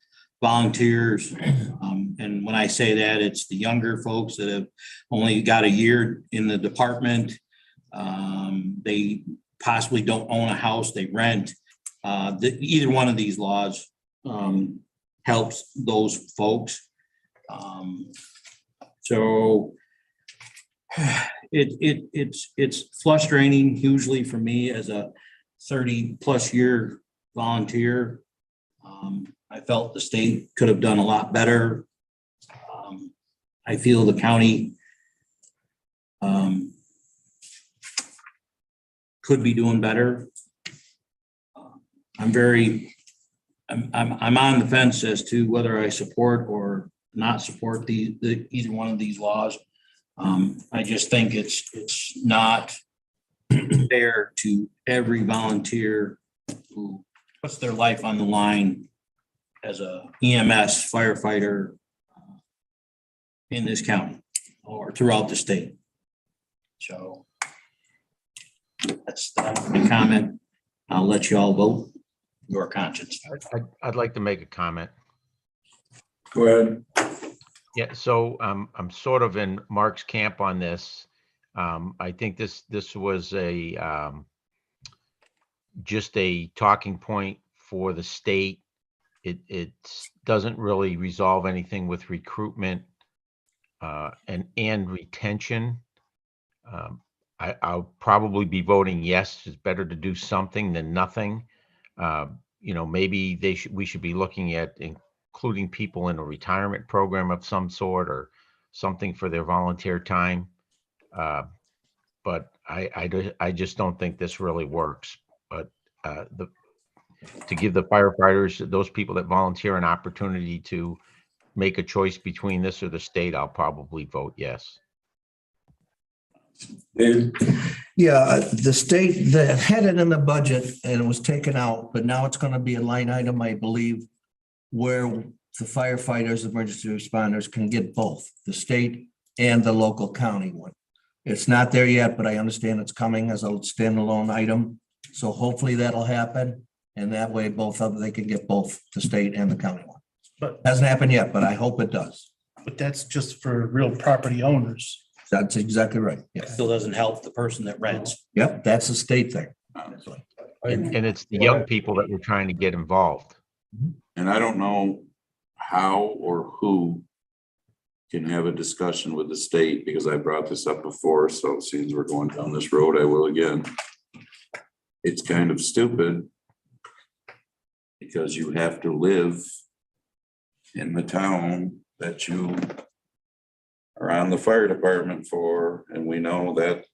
volunteers. And when I say that, it's the younger folks that have only got a year in the department. They possibly don't own a house, they rent. Either one of these laws helps those folks. So it's frustrating hugely for me as a 30+ year volunteer. I felt the state could have done a lot better. I feel the county could be doing better. I'm on the fence as to whether I support or not support either one of these laws. I just think it's not fair to every volunteer who puts their life on the line as a EMS firefighter in this county or throughout the state. So that's my comment. I'll let you all vote your conscience. I'd like to make a comment. Go ahead. Yeah, so I'm sort of in Mark's camp on this. I think this was just a talking point for the state. It doesn't really resolve anything with recruitment and retention. I'll probably be voting yes. It's better to do something than nothing. Maybe we should be looking at including people in a retirement program of some sort or something for their volunteer time. But I just don't think this really works. But to give the firefighters, those people that volunteer, an opportunity to make a choice between this or the state, I'll probably vote yes. Yeah, the state that had it in the budget and it was taken out, but now it's going to be a line item, I believe, where the firefighters, emergency responders can get both the state and the local county one. It's not there yet, but I understand it's coming as a standalone item. So hopefully that'll happen. And that way both of them, they can get both the state and the county one. But hasn't happened yet, but I hope it does. But that's just for real property owners. That's exactly right. Yeah. Still doesn't help the person that rents. Yep, that's a state thing. And it's the young people that we're trying to get involved. And I don't know how or who can have a discussion with the state, because I brought this up before, so since we're going down this road, I will again. It's kind of stupid because you have to live in the town that you are on the fire department for, and we know that,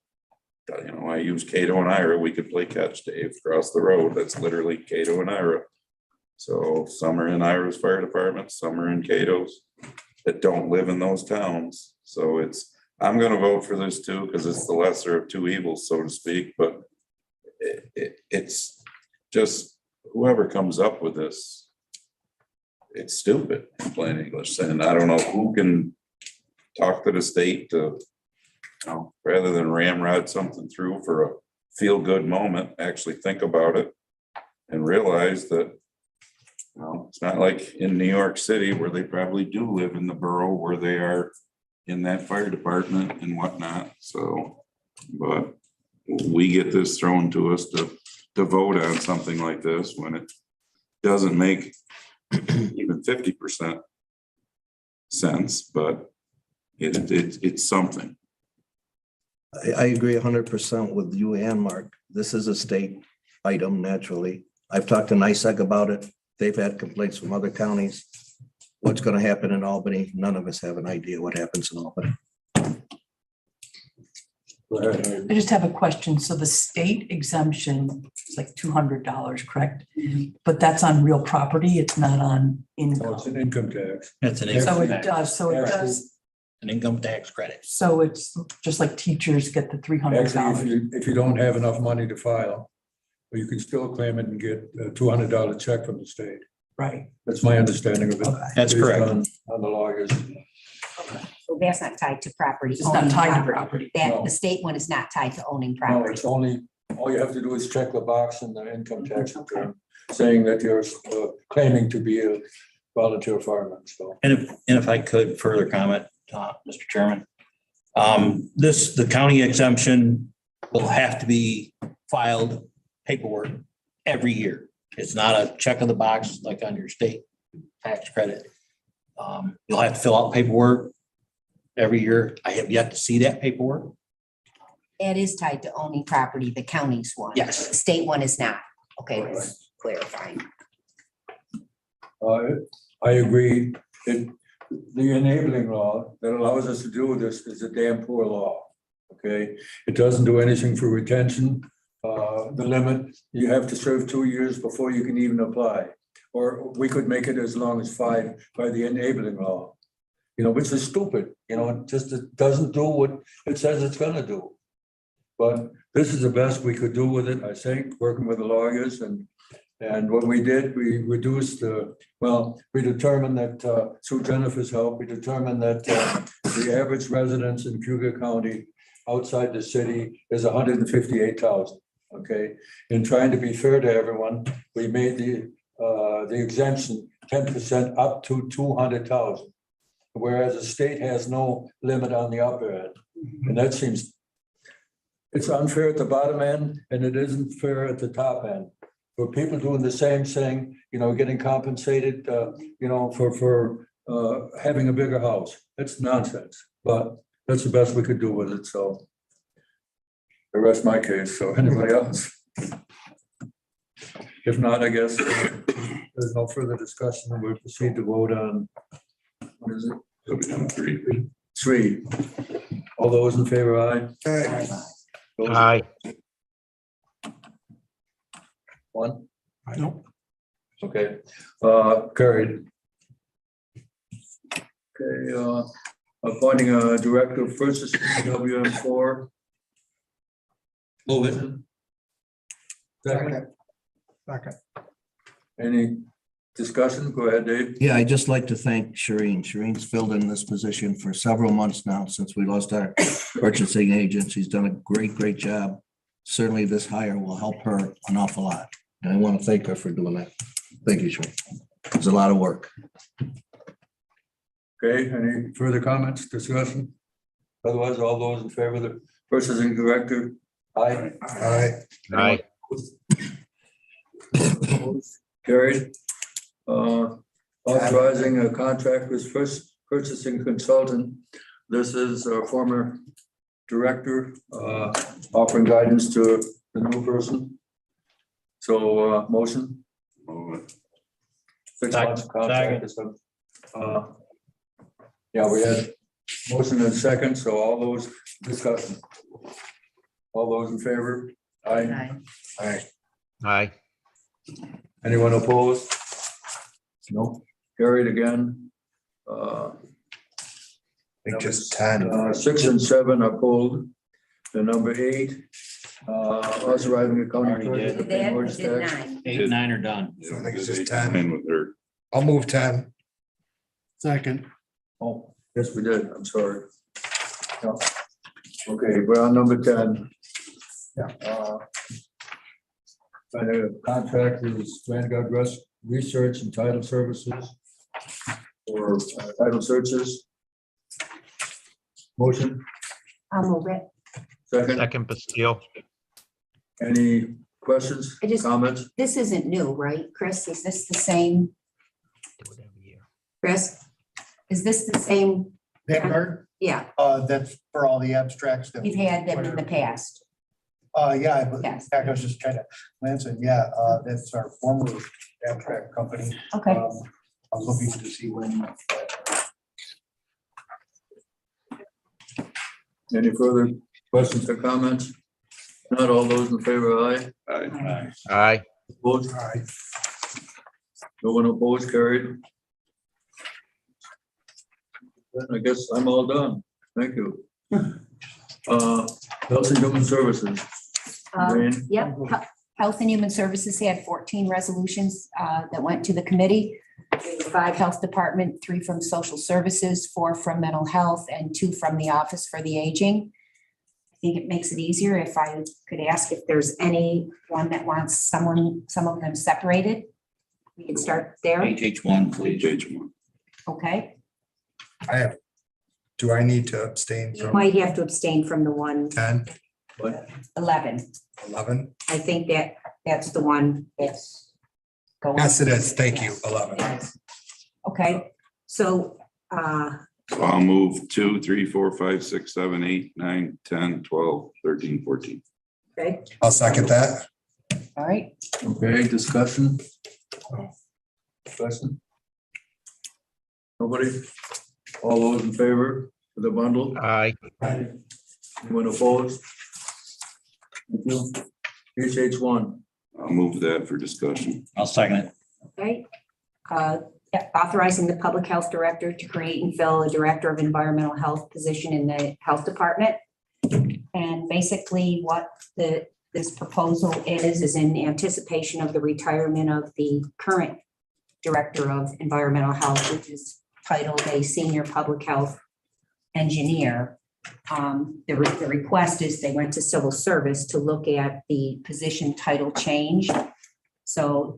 I use Cato and Ira, we could play catch, Dave, across the road. That's literally Cato and Ira. So some are in Ira's fire department, some are in Cato's that don't live in those towns. So I'm gonna vote for this too, because it's the lesser of two evils, so to speak, but it's just whoever comes up with this, it's stupid in plain English. And I don't know who can talk to the state to, rather than ramrod something through for a feel-good moment, actually think about it and realize that it's not like in New York City where they probably do live in the borough where they are in that fire department and whatnot. So, but we get this thrown to us to vote on something like this when it doesn't make even 50% sense, but it's something. I agree 100% with you and Mark. This is a state item naturally. I've talked to NICEAG about it. They've had complaints from other counties. What's going to happen in Albany? None of us have an idea what happens in Albany. Go ahead. I just have a question. So the state exemption is like $200, correct? But that's on real property. It's not on Oh, income. it's an income tax. That's an So income it tax, does, an income tax credit. so it's just like teachers get the Actually, if $300. if you don't have enough money to file, well, you can still claim it and get a $200 check from the state. Right. That's my understanding of it. That's based correct. On the lawyers. So that's not tied to property. It's not owning tied to property. That, No. the state one is not tied to owning No, property. it's only, all you have to do is check the box in the income tax return, saying that you're claiming to be a volunteer fireman, so. And if I could further comment, Mr. Chairman. The county exemption will have to be filed paperwork every year. It's not a check of the box like on your state tax credit. You'll have to fill out paperwork every year. I have yet to see that paperwork. That is tied to owning property, the county's one. Yes. The state one is not. Okay, that's clarifying. I agree. The enabling law that allows us to do this is a damn poor law. Okay, it doesn't do anything for retention. The limit, you have to serve 2 years before you can even apply. Or we could make it as long as 5 by the enabling law. You know, which is stupid, you know, it doesn't do what it says it's gonna do. But this is the best we could do with it, I think, working with the lawyers and what we did, we reduced, we determined that through Jennifer's help, we determined that the average residence in Cayuga County outside the city is 158,000. Okay, in trying to be fair to everyone, we made the exemption 10% up to 200,000. Whereas the state has no limit on the upper end. And that seems, it's unfair at the bottom end and it isn't fair at the top end. For people doing the same thing, you know, getting compensated, you know, for having a bigger house. That's nonsense, but that's the best we could do with it, so. I rest my case, so anybody else? If not, I guess there's no further discussion and we'll proceed to vote on, what is it? Three. All those in favor, aye? Those Aye. One? Nope. Okay, carried. Okay, appointing a director of purchasing WM4. Move it. Second, Second. any discussion? Go ahead, Dave. Yeah, I'd just like to thank Shireen. Shireen's filled in this position for several months now since we lost our purchasing agent. She's done a great job. Certainly this hire will help her an awful lot. And I want to thank her for doing that. Thank you, Shireen. It's a lot of work. Okay, any further comments, discussion? Otherwise, all those in favor of the purchasing director? Aye. Aye. Aye. Carried. Authorizing a contract with first purchasing consultant. This is our former director, offering guidance to the new person. So, motion? 6 months contract or something. Yeah, we had motion and second, so all those discussion. All those in favor? Aye. Aye. Aye. Anyone opposed? No, carried again. I think just 10. 6 and 7 are pulled. The number 8, authorizing the county. Already did. clerk to pay That mortgage did tax. 9. 8 and 9 are done. I think it's just 10. And with her. I'll move 10. Second. Oh, yes, we did. I'm sorry. Yeah. Okay, we're on number 10. Yeah. Contract is Vanguard Research and Title Services for title searches. Motion, I'll move it. second. Second, Bastille. Any questions, I just- comments? This isn't new, right, Chris? Is this the same? Chris, is this the same? Vanguard? Yeah, That's for all the abstracts that. we've had them in the past. Yeah, but in Yes. fact, I was just kind of glancing, that's our former abstract company. Okay. I was looking to see when. Any further questions or comments? Not all those in favor, aye. Aye. Opposed? No one opposed, carried. Then I guess I'm all done. Thank you. Health and Human Services. Jane? Yep, Health and Human Services had 14 resolutions that went to the committee. 5 health department, 3 from social services, 4 from mental health, and 2 from the Office for the Aging. I think it makes it easier if I could ask if there's anyone that wants some of them separated. We can start there. HH1, please. HH1. Okay, Do I need to abstain you might have to abstain from the one 10, 11. 11? I think that's the one that's going. Yes, it is. Thank you, 11. Okay, so So I'll move 2, 3, 4, 5, 6, 7, 8, 9, 10, 12, 13, 14. okay, I'll second that. all right. Okay, discussion? Discussion? Nobody? All those in favor of the bundle? Aye. Anyone opposed? Thank you. HH1. I'll move that for discussion. I'll second it. Okay. Authorizing the public health director to create and fill a director of environmental health position in the health department. And basically what this proposal is in anticipation of the retirement of the current director of environmental health, which is titled a senior public health engineer. The request is they went to civil service to look at the position title change. So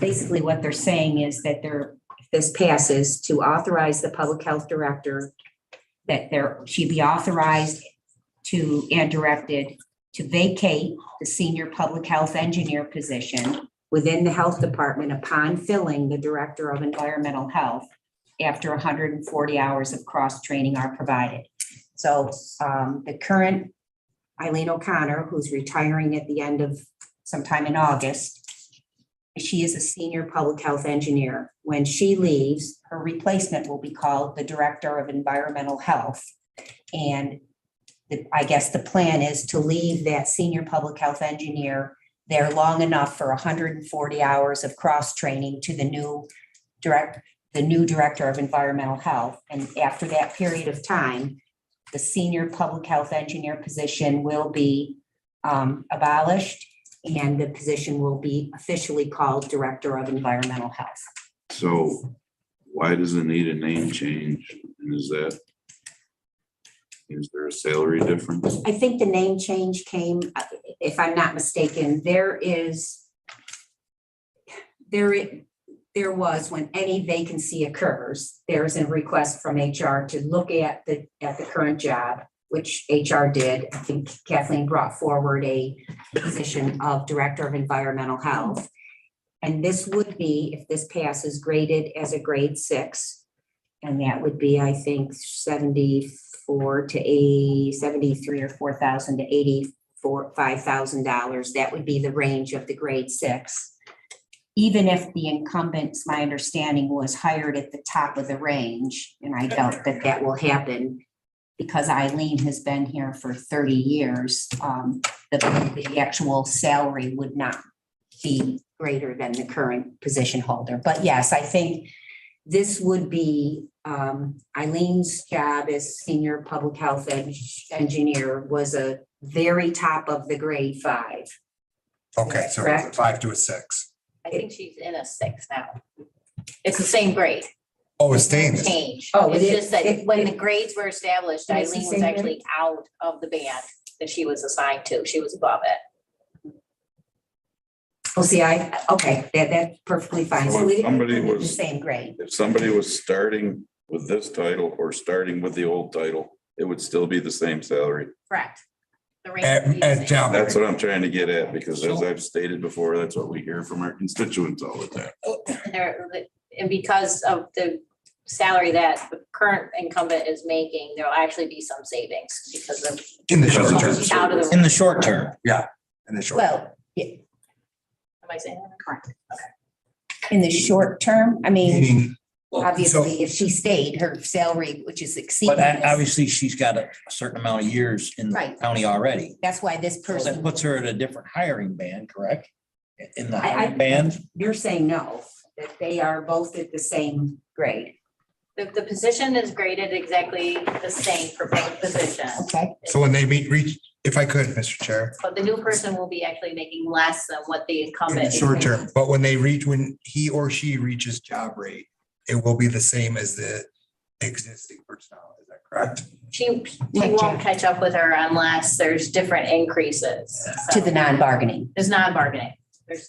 basically what they're saying is that if this passes, to authorize the public health director that she be authorized to and directed to vacate the senior public health engineer position within the health department upon filling the director of environmental health after 140 hours of cross-training are provided. So the current Eileen O'Connor, who's retiring at the end of sometime in August, she is a senior public health engineer. When she leaves, her replacement will be called the Director of Environmental Health. And I guess the plan is to leave that senior public health engineer there long enough for 140 hours of cross-training to the new Director of Environmental Health. And after that period of time, the senior public health engineer position will be abolished, and the position will be officially called Director of Environmental Health. So why does it need a name change? And is there a salary difference? I think the name change came, if I'm not mistaken, there was, when any vacancy occurs, there's a request from HR to look at the current job, which HR did. I think Kathleen brought forward a position of Director of Environmental Health. And this would be, if this passes, graded as a grade 6. And that would be, I think, 74 to 80, 73 or 4,000 to $85,000. That would be the range of the grade 6. Even if the incumbents, my understanding, was hired at the top of the range, and I doubt that that will happen because Eileen has been here for 30 years, the actual salary would not be greater than the current position holder. But yes, I think this would be Eileen's job as senior public health engineer was a very top of the grade 5. Okay, so it's a 5 to a 6. I think she's in a 6 now. It's the same grade. Oh, it's staying. Change. Oh, It's it is- just that when the grades were established, It's the Eileen was same grade? actually out of the band that she was assigned to. She was above it. Oh, see, okay, that's perfectly fine. So So if it somebody would be the was- same grade. If somebody was starting with this title or starting with the old title, it would still be the same salary. Correct. The range would be the same. job. That's what I'm trying to get at, because as I've stated before, that's what we hear from our constituents all the time. And because of the salary that the current incumbent is making, there'll actually be some savings because of. In the short term. Out of the. In the short term. Yeah, in the short. Well, Am I saying that correct? in the short term, I mean, Meaning, obviously, if she stayed, her salary, which is exceeding. But this, obviously, she's got a certain amount of years in the Right. county already. That's why this So that person, puts her at a different hiring band, correct? In the I- hiring band? you're saying no, that they are both at the same grade. The position is graded exactly the same for both positions. Okay. so when they reach, if I could, Mr. Chair, But the new person will be actually making less than what the in incumbent. the is short making. term, but when he or she reaches job rate, it will be the same as the existing personnel. Is that correct? She won't catch up with her unless there's different increases. To the non-bargaining. There's non-bargaining.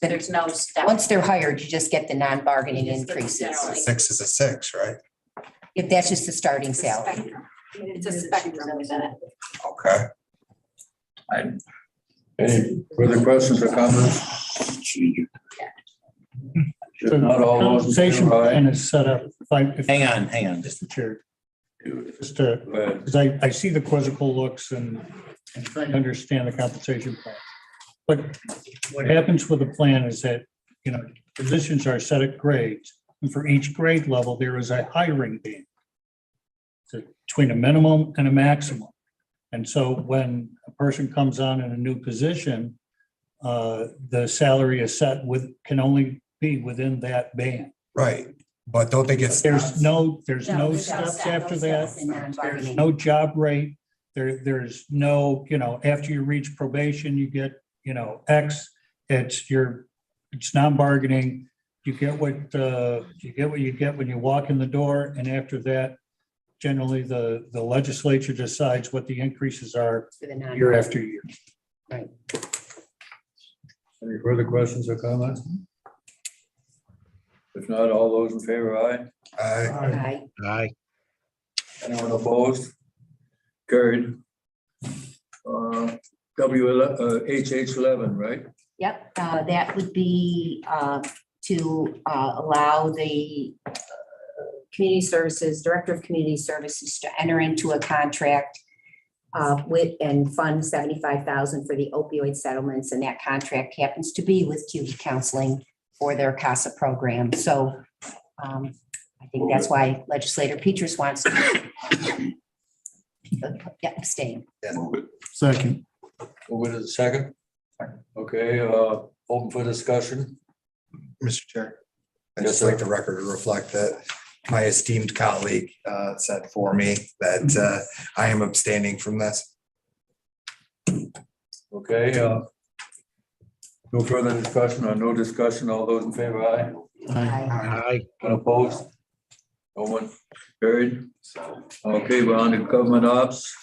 There's no step. Once they're hired, you just get the non-bargaining You just get the increases. general. 6 is a 6, right? If that's just the starting salary. It's a spectrum within it. Okay. Any further questions or comments? If So not, all those in compensation favor, aye. plan is set up. Hang on, Mr. Chair. Just to, Go ahead. because I see the quizzical looks and trying to understand the compensation plan. But what happens with the plan is that, positions are set at grades, and for each grade level, there is a hiring band. So between a minimum and a maximum. And so when a person comes on in a new position, the salary is set can only be within that band. Right, but don't they get? There's no there's steps after no that. steps in non-bargaining. There's no job rate. There's no, after you reach probation, you get, X. It's non-bargaining. You get what you get when you walk in the door. And after that, generally the legislature decides what the increases are For the non- year after year. Right. Any further questions or comments? If not, all those in favor, aye. Aye. Aye. Anyone opposed? Carried. HH 11, right? Yep, that would be to allow the community services, director of community services to enter into a contract with and fund 75,000 for the opioid settlements. And that contract happens to be with Cayuga Counseling for their CASA program. So I think that's why legislator Petrus wants to abstain. Second. Move it to the second. Okay, open for discussion. Mr. Chair. I'd Yes, just sir. like the record to reflect that my esteemed colleague said for me that I am abstaining from this. Okay, no further discussion or no discussion. All those in favor, aye. Aye. Unopposed? No one? Carried. Okay, we're on to government ops.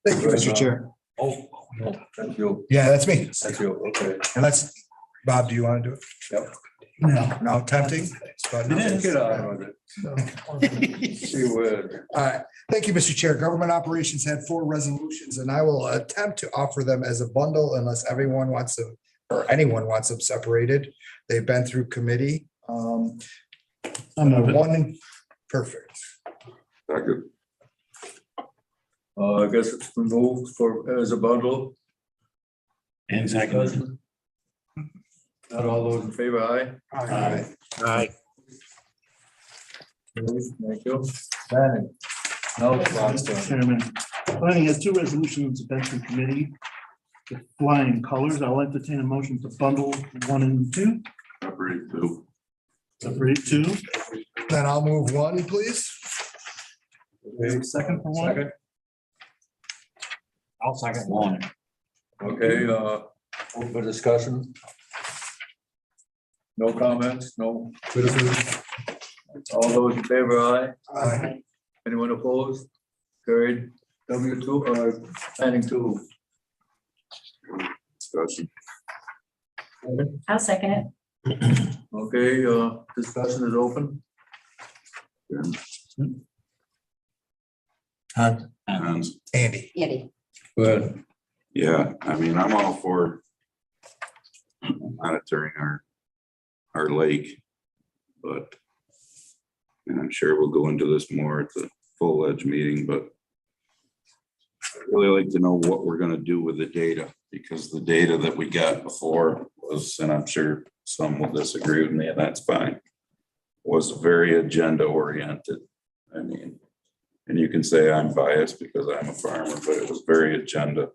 Thank you, Mr. Chair. Oh, no, thank you. Yeah, that's me. Thank you. Okay. And that's, Bob, do you want to do it? Yep. No, tempting. But no. Get on with it. See where. All right. Thank you, Mr. Chair. Government operations had 4 resolutions and I will attempt to offer them as a bundle unless everyone wants them or anyone wants them separated. They've been through committee. One, perfect. I guess it's been moved for as a bundle. And second. Not all those in favor, aye. Aye. Aye. Thank you. Planning. Now it's Ron's turn. Chairman, planning has 2 resolutions to been through committee. with flying colors. I'll entertain a motion to bundle 1 and 2. Separate two. Separate 2. Then I'll move 1, please. Second for 1. Second. I'll second 1. Okay, open for discussion. No comments, no criticism. All those in favor, aye. Aye. Anyone opposed? Carried. W2, planning 2. Discussion. I'll second it. Okay, discussion is open. And, Andy. Andy. Go ahead. yeah, I mean, I'm all for monitoring our lake, but And I'm sure we'll go into this more at the full-edge meeting, but I'd really like to know what we're gonna do with the data, because the data that we got before was, and I'm sure some will disagree with me, and that's fine, was very agenda oriented. I mean, and you can say I'm biased because I'm a farmer, but it was very agenda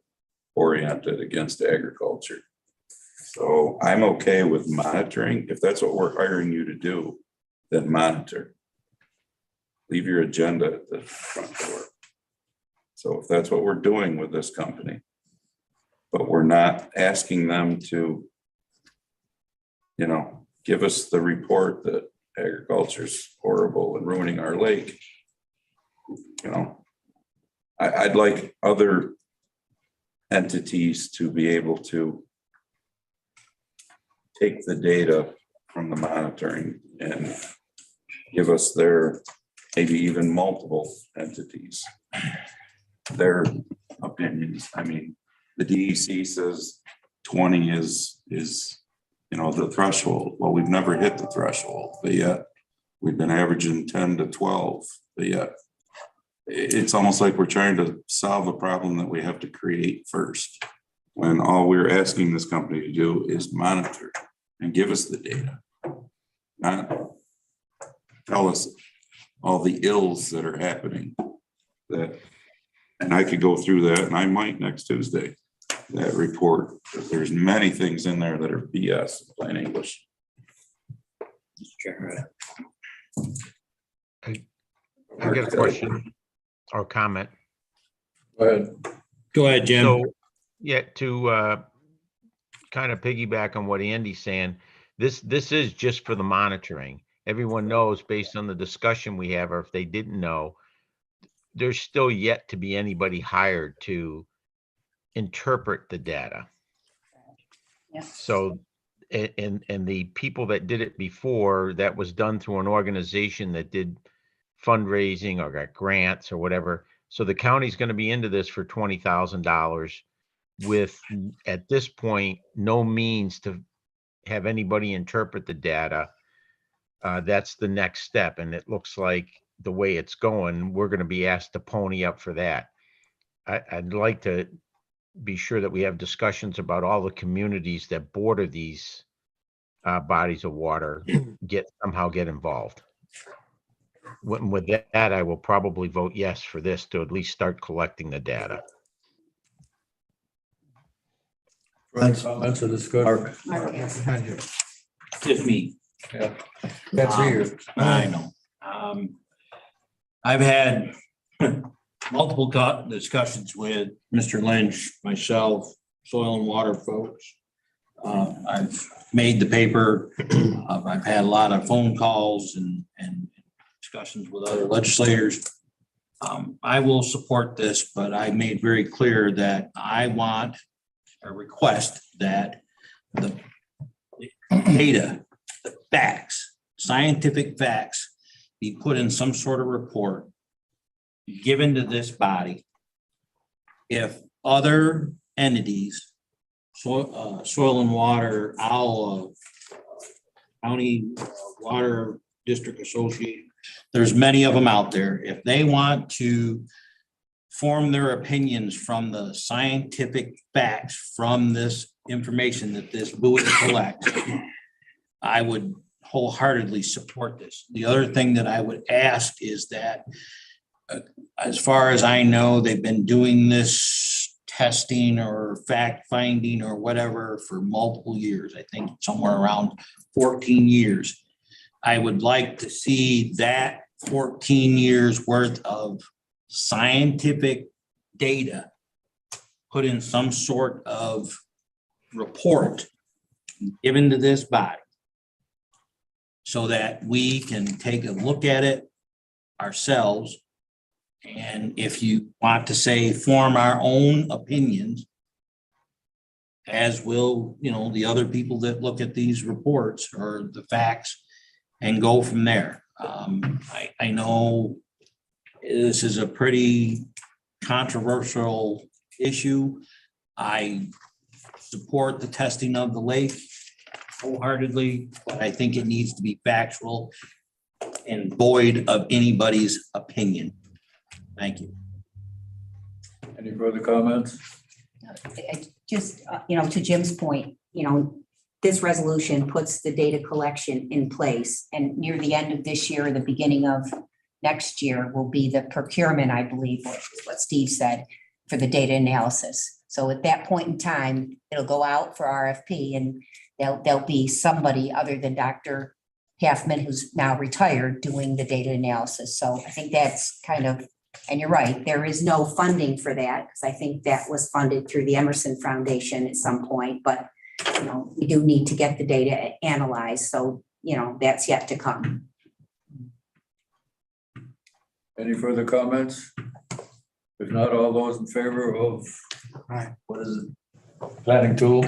oriented against agriculture. So I'm okay with monitoring. If that's what we're hiring you to do, then monitor. Leave your agenda at the front door. So if that's what we're doing with this company, but we're not asking them to, you know, give us the report that agriculture's horrible and ruining our lake. You know, I'd like other entities to be able to take the data from the monitoring and give us their, maybe even multiple entities, their opinions. I mean, the DEC says 20 is, you know, the threshold. Well, we've never hit the threshold, but yet we've been averaging 10 to 12, but yet it's almost like we're trying to solve a problem that we have to create first, when all we're asking this company to do is monitor and give us the data, not tell us all the ills that are happening. That, and I could go through that, and I might next Tuesday, that report. There's many things in there that are BS, in plain English. I got a question or comment. Go ahead. Go ahead, Jim. So, yeah, to kind of piggyback on what Andy's saying, this is just for the monitoring. Everyone knows, based on the discussion we have, or if they didn't know, there's still yet to be anybody hired to interpret the data. So, and the people that did it before, that was done through an organization that did fundraising or got grants or whatever. So the county's going to be into this for $20,000 with, at this point, no means to have anybody interpret the data. That's the next step. And it looks like the way it's going, we're going to be asked to pony up for that. I'd like to be sure that we have discussions about all the communities that border these bodies of water somehow get involved. With that, I will probably vote yes for this, to at least start collecting the data. Comments or discussion? Just me. Yeah. That's here. I know. I've had multiple discussions with Mr. Lynch, myself, soil and water folks. I've made the paper. I've had a lot of phone calls and discussions with other legislators. I will support this, but I made very clear that I want a request that the data, the facts, scientific facts be put in some sort of report given to this body. If other entities, soil and water, County Water District Association, there's many of them out there. If they want to form their opinions from the scientific facts from this information that this buoy collects, I would wholeheartedly support this. The other thing that I would ask is that, as far as I know, they've been doing this testing or fact finding or whatever for multiple years. I think somewhere around 14 years. I would like to see that 14 years worth of scientific data put in some sort of report given to this body so that we can take a look at it ourselves. And if you want to say form our own opinions, as will, you know, the other people that look at these reports or the facts, and go from there. I know this is a pretty controversial issue. I support the testing of the lake wholeheartedly, but I think it needs to be factual. and void of anybody's opinion. Thank you. Any further comments? Just, to Jim's point, this resolution puts the data collection in place, and near the end of this year, the beginning of next year will be the procurement, I believe, which is what Steve said, for the data analysis. So at that point in time, it'll go out for RFP, and there'll be somebody other than Dr. Halfman, who's now retired, doing the data analysis. So I think that's kind of, and you're right, there is no funding for that, because I think that was funded through the Emerson Foundation at some point, but we do need to get the data analyzed. So, that's yet to come. Any further comments? If not, all those in favor of, what is it? Planning tool?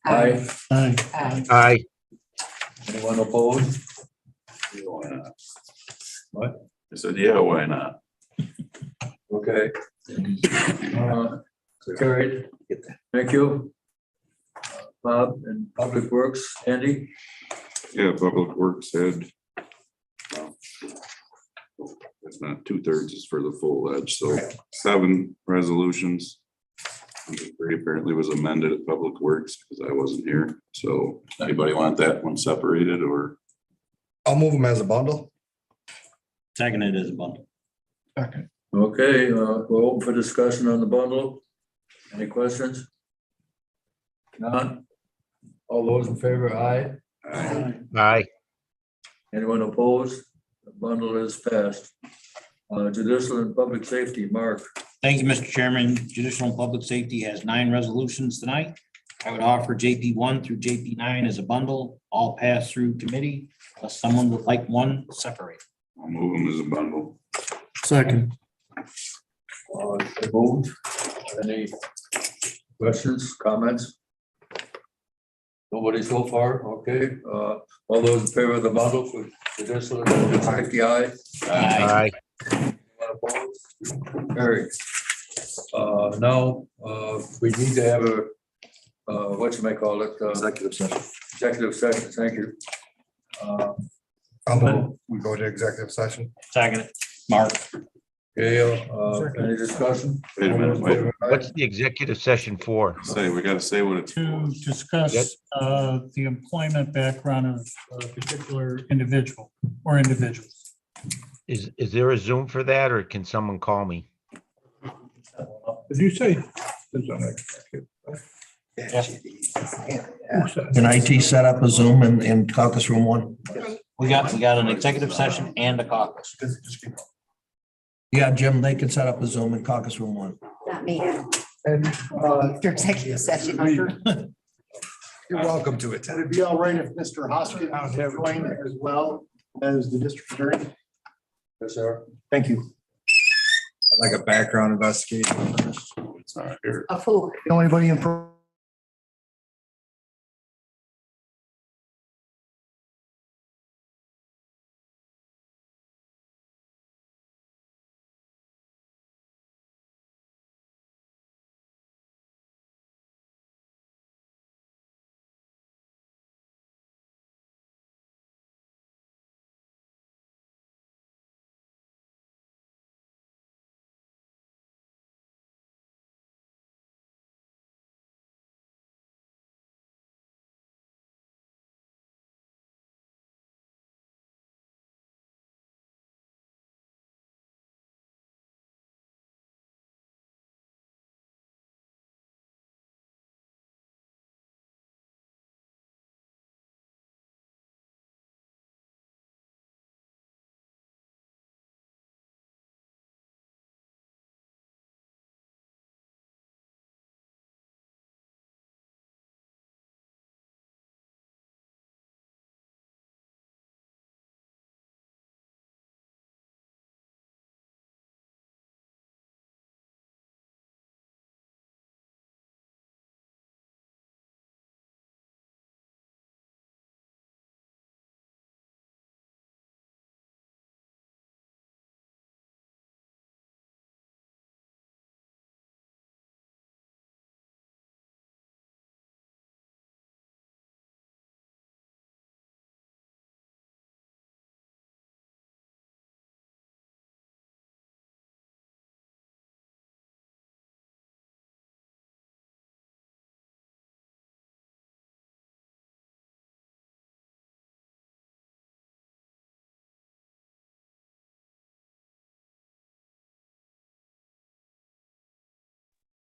Aye. Aye. Anyone opposed? Why not? What? I said, yeah, why not? Okay. So carried. Thank you. Bob and Public Works, Andy? Yeah, Public Works had. well, It's not 2/3, it's for the full edge, so 7 resolutions. Number 3 apparently was amended at Public Works because I wasn't here, so anybody want that one separated or? I'll move them as a bundle. Seconded as a bundle. Okay, we're open for discussion on the bundle. Any questions? None? All those in favor, aye. Aye. Anyone opposed? The bundle is passed. Judicial and Public Safety, Mark. Thank you, Mr. Chairman. Judicial and Public Safety has 9 resolutions tonight. I would offer JP 1 through JP 9 as a bundle, all pass through committee, unless someone would like one separate. I'll move them as a bundle. Second. Moved. Any questions, comments? Nobody so far, okay. All those in favor of the bundle for judicial and public safety, aye. Aye. Anyone opposed? Carried. Now, we need to have a, whatchamacallit, Executive session. executive session, thank you. We go to executive session. Second, Mark. Okay, any discussion? Wait a minute, wait. What's the executive session for? We gotta say what it's for. To discuss the employment background of a particular individual or individuals. Is there a Zoom for that, or can someone call me? Did you say? Can IT set up a Zoom in caucus room 1? We got an executive session and a caucus. Yeah, Jim, they can set up a Zoom in caucus room 1. Not me. And Your executive session. You're welcome to it. would it be all right if Mr. Hoskins joined as well as the district attorney? Yes, sir. Thank you. Like a background investigation. It's not here. Of who? Know anybody in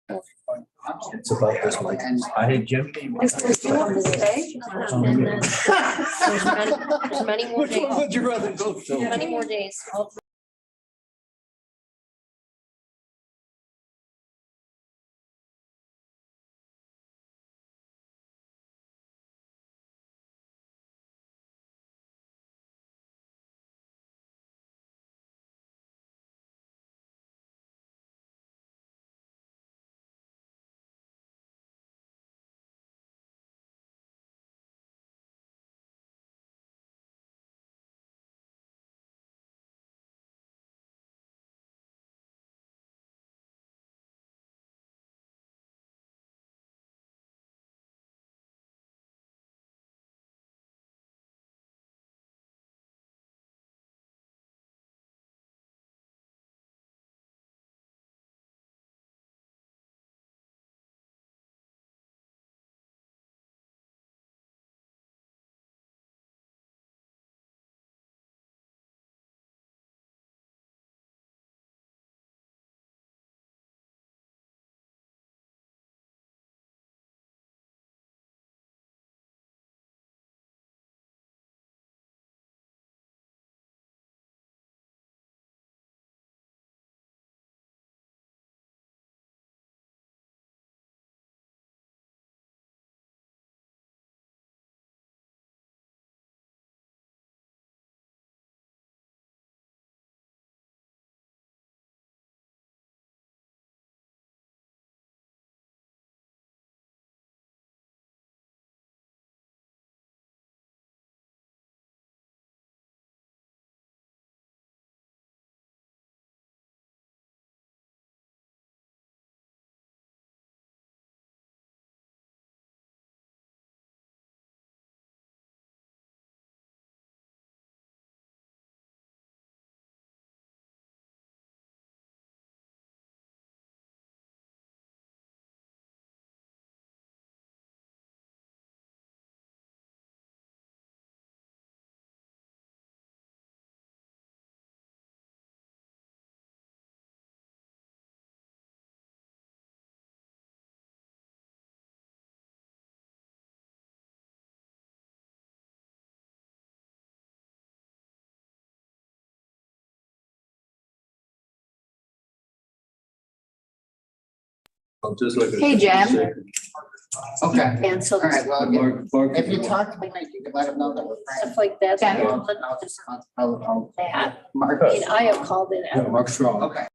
It's about this, Mike. I hate Jim. There's many more Which one days, would you rather go to? many more days. I'm just looking. Hey, Jen. Okay. And so All right, well, if you Mark, talk to me, you can let them know that we're stuff friends. like that. I'll just, I'll That, mark I mean, us. I have called in. yeah, Mark Strong. Okay.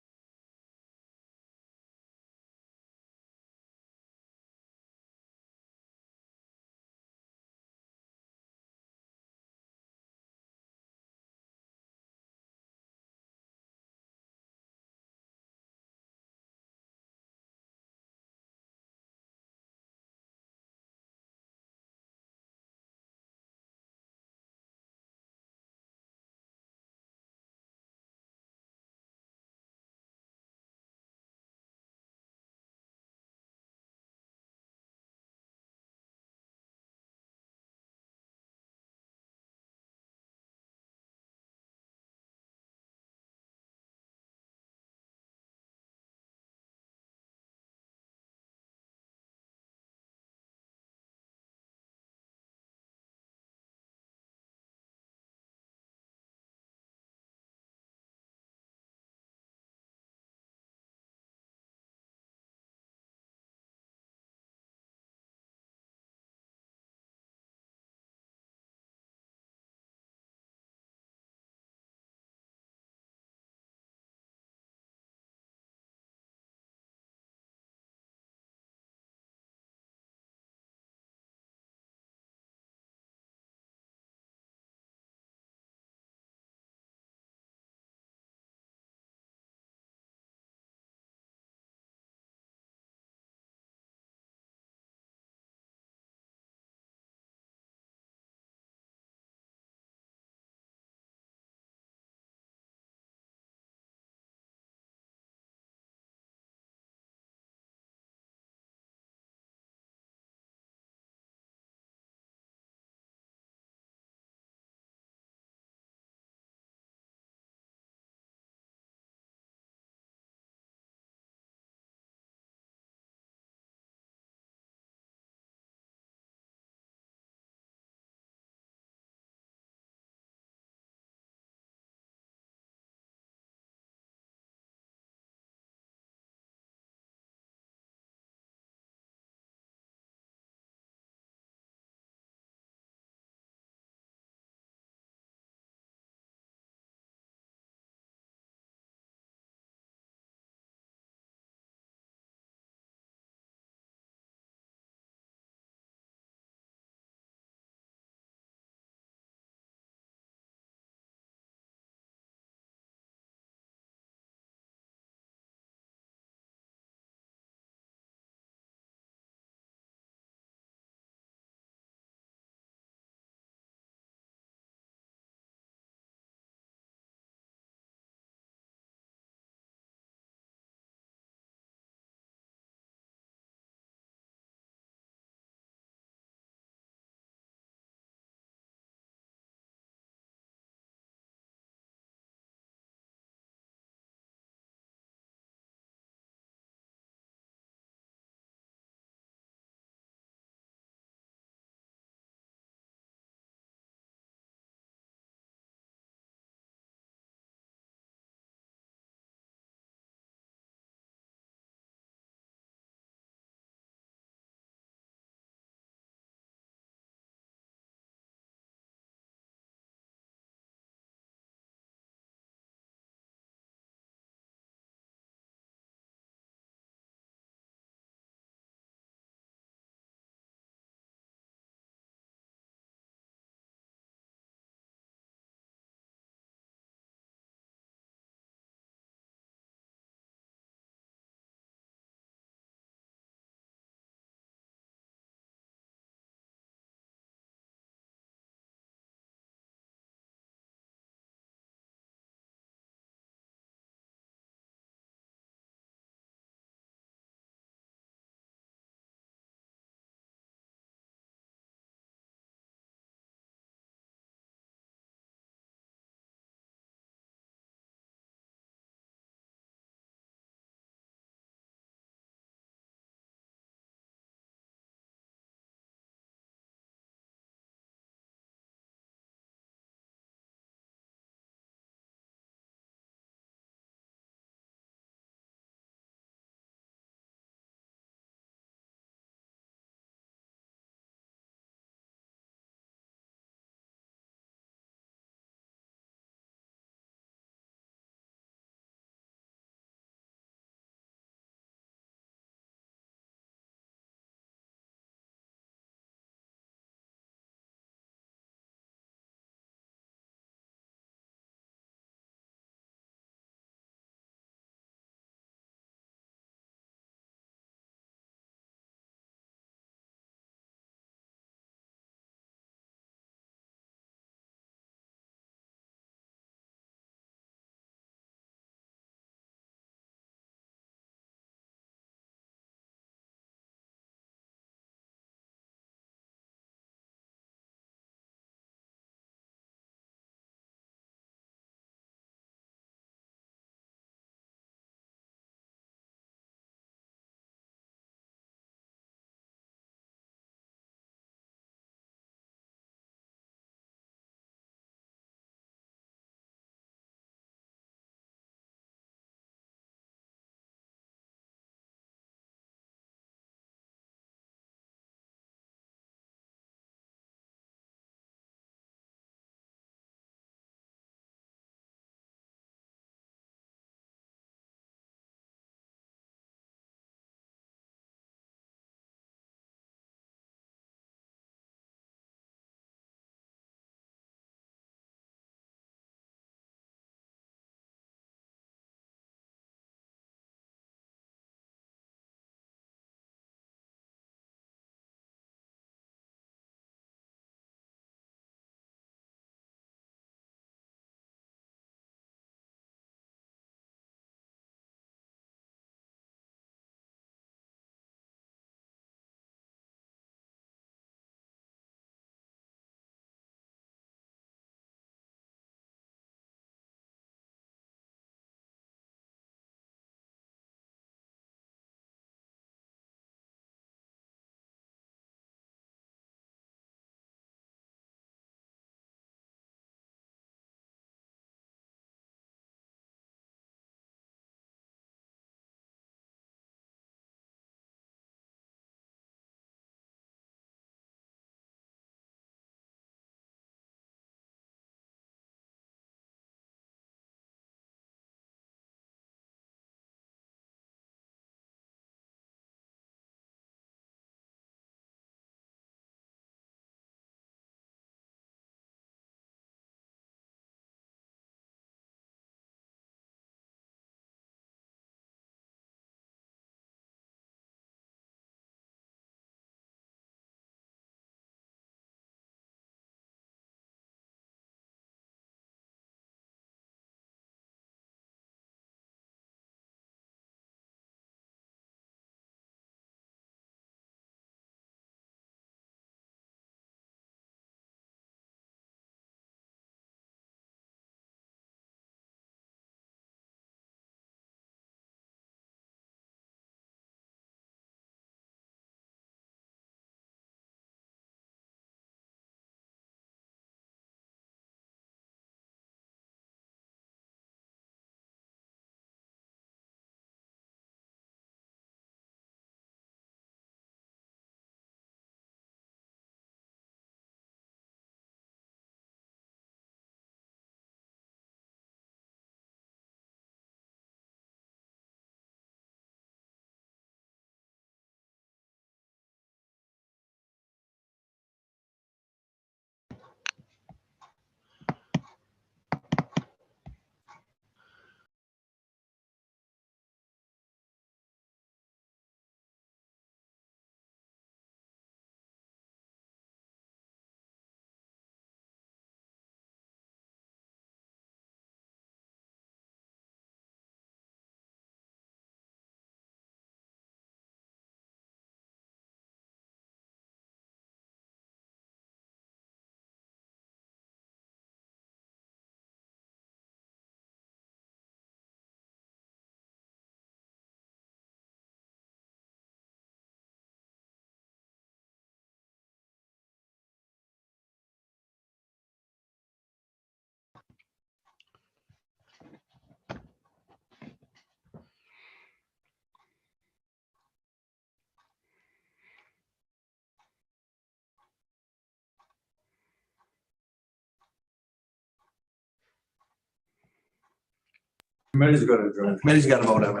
Committee's got to join. Committee's got to vote on it.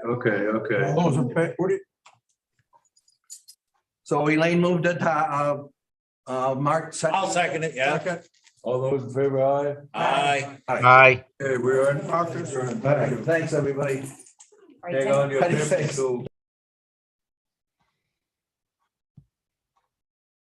Okay. All those in fa- what do you- So Elaine moved it, Mark. I'll second it, yeah. Second. All those in favor, aye? Aye. Aye. Okay, we're in office or in back. Thanks, everybody. Right, Take thank- on your Petty tips face. to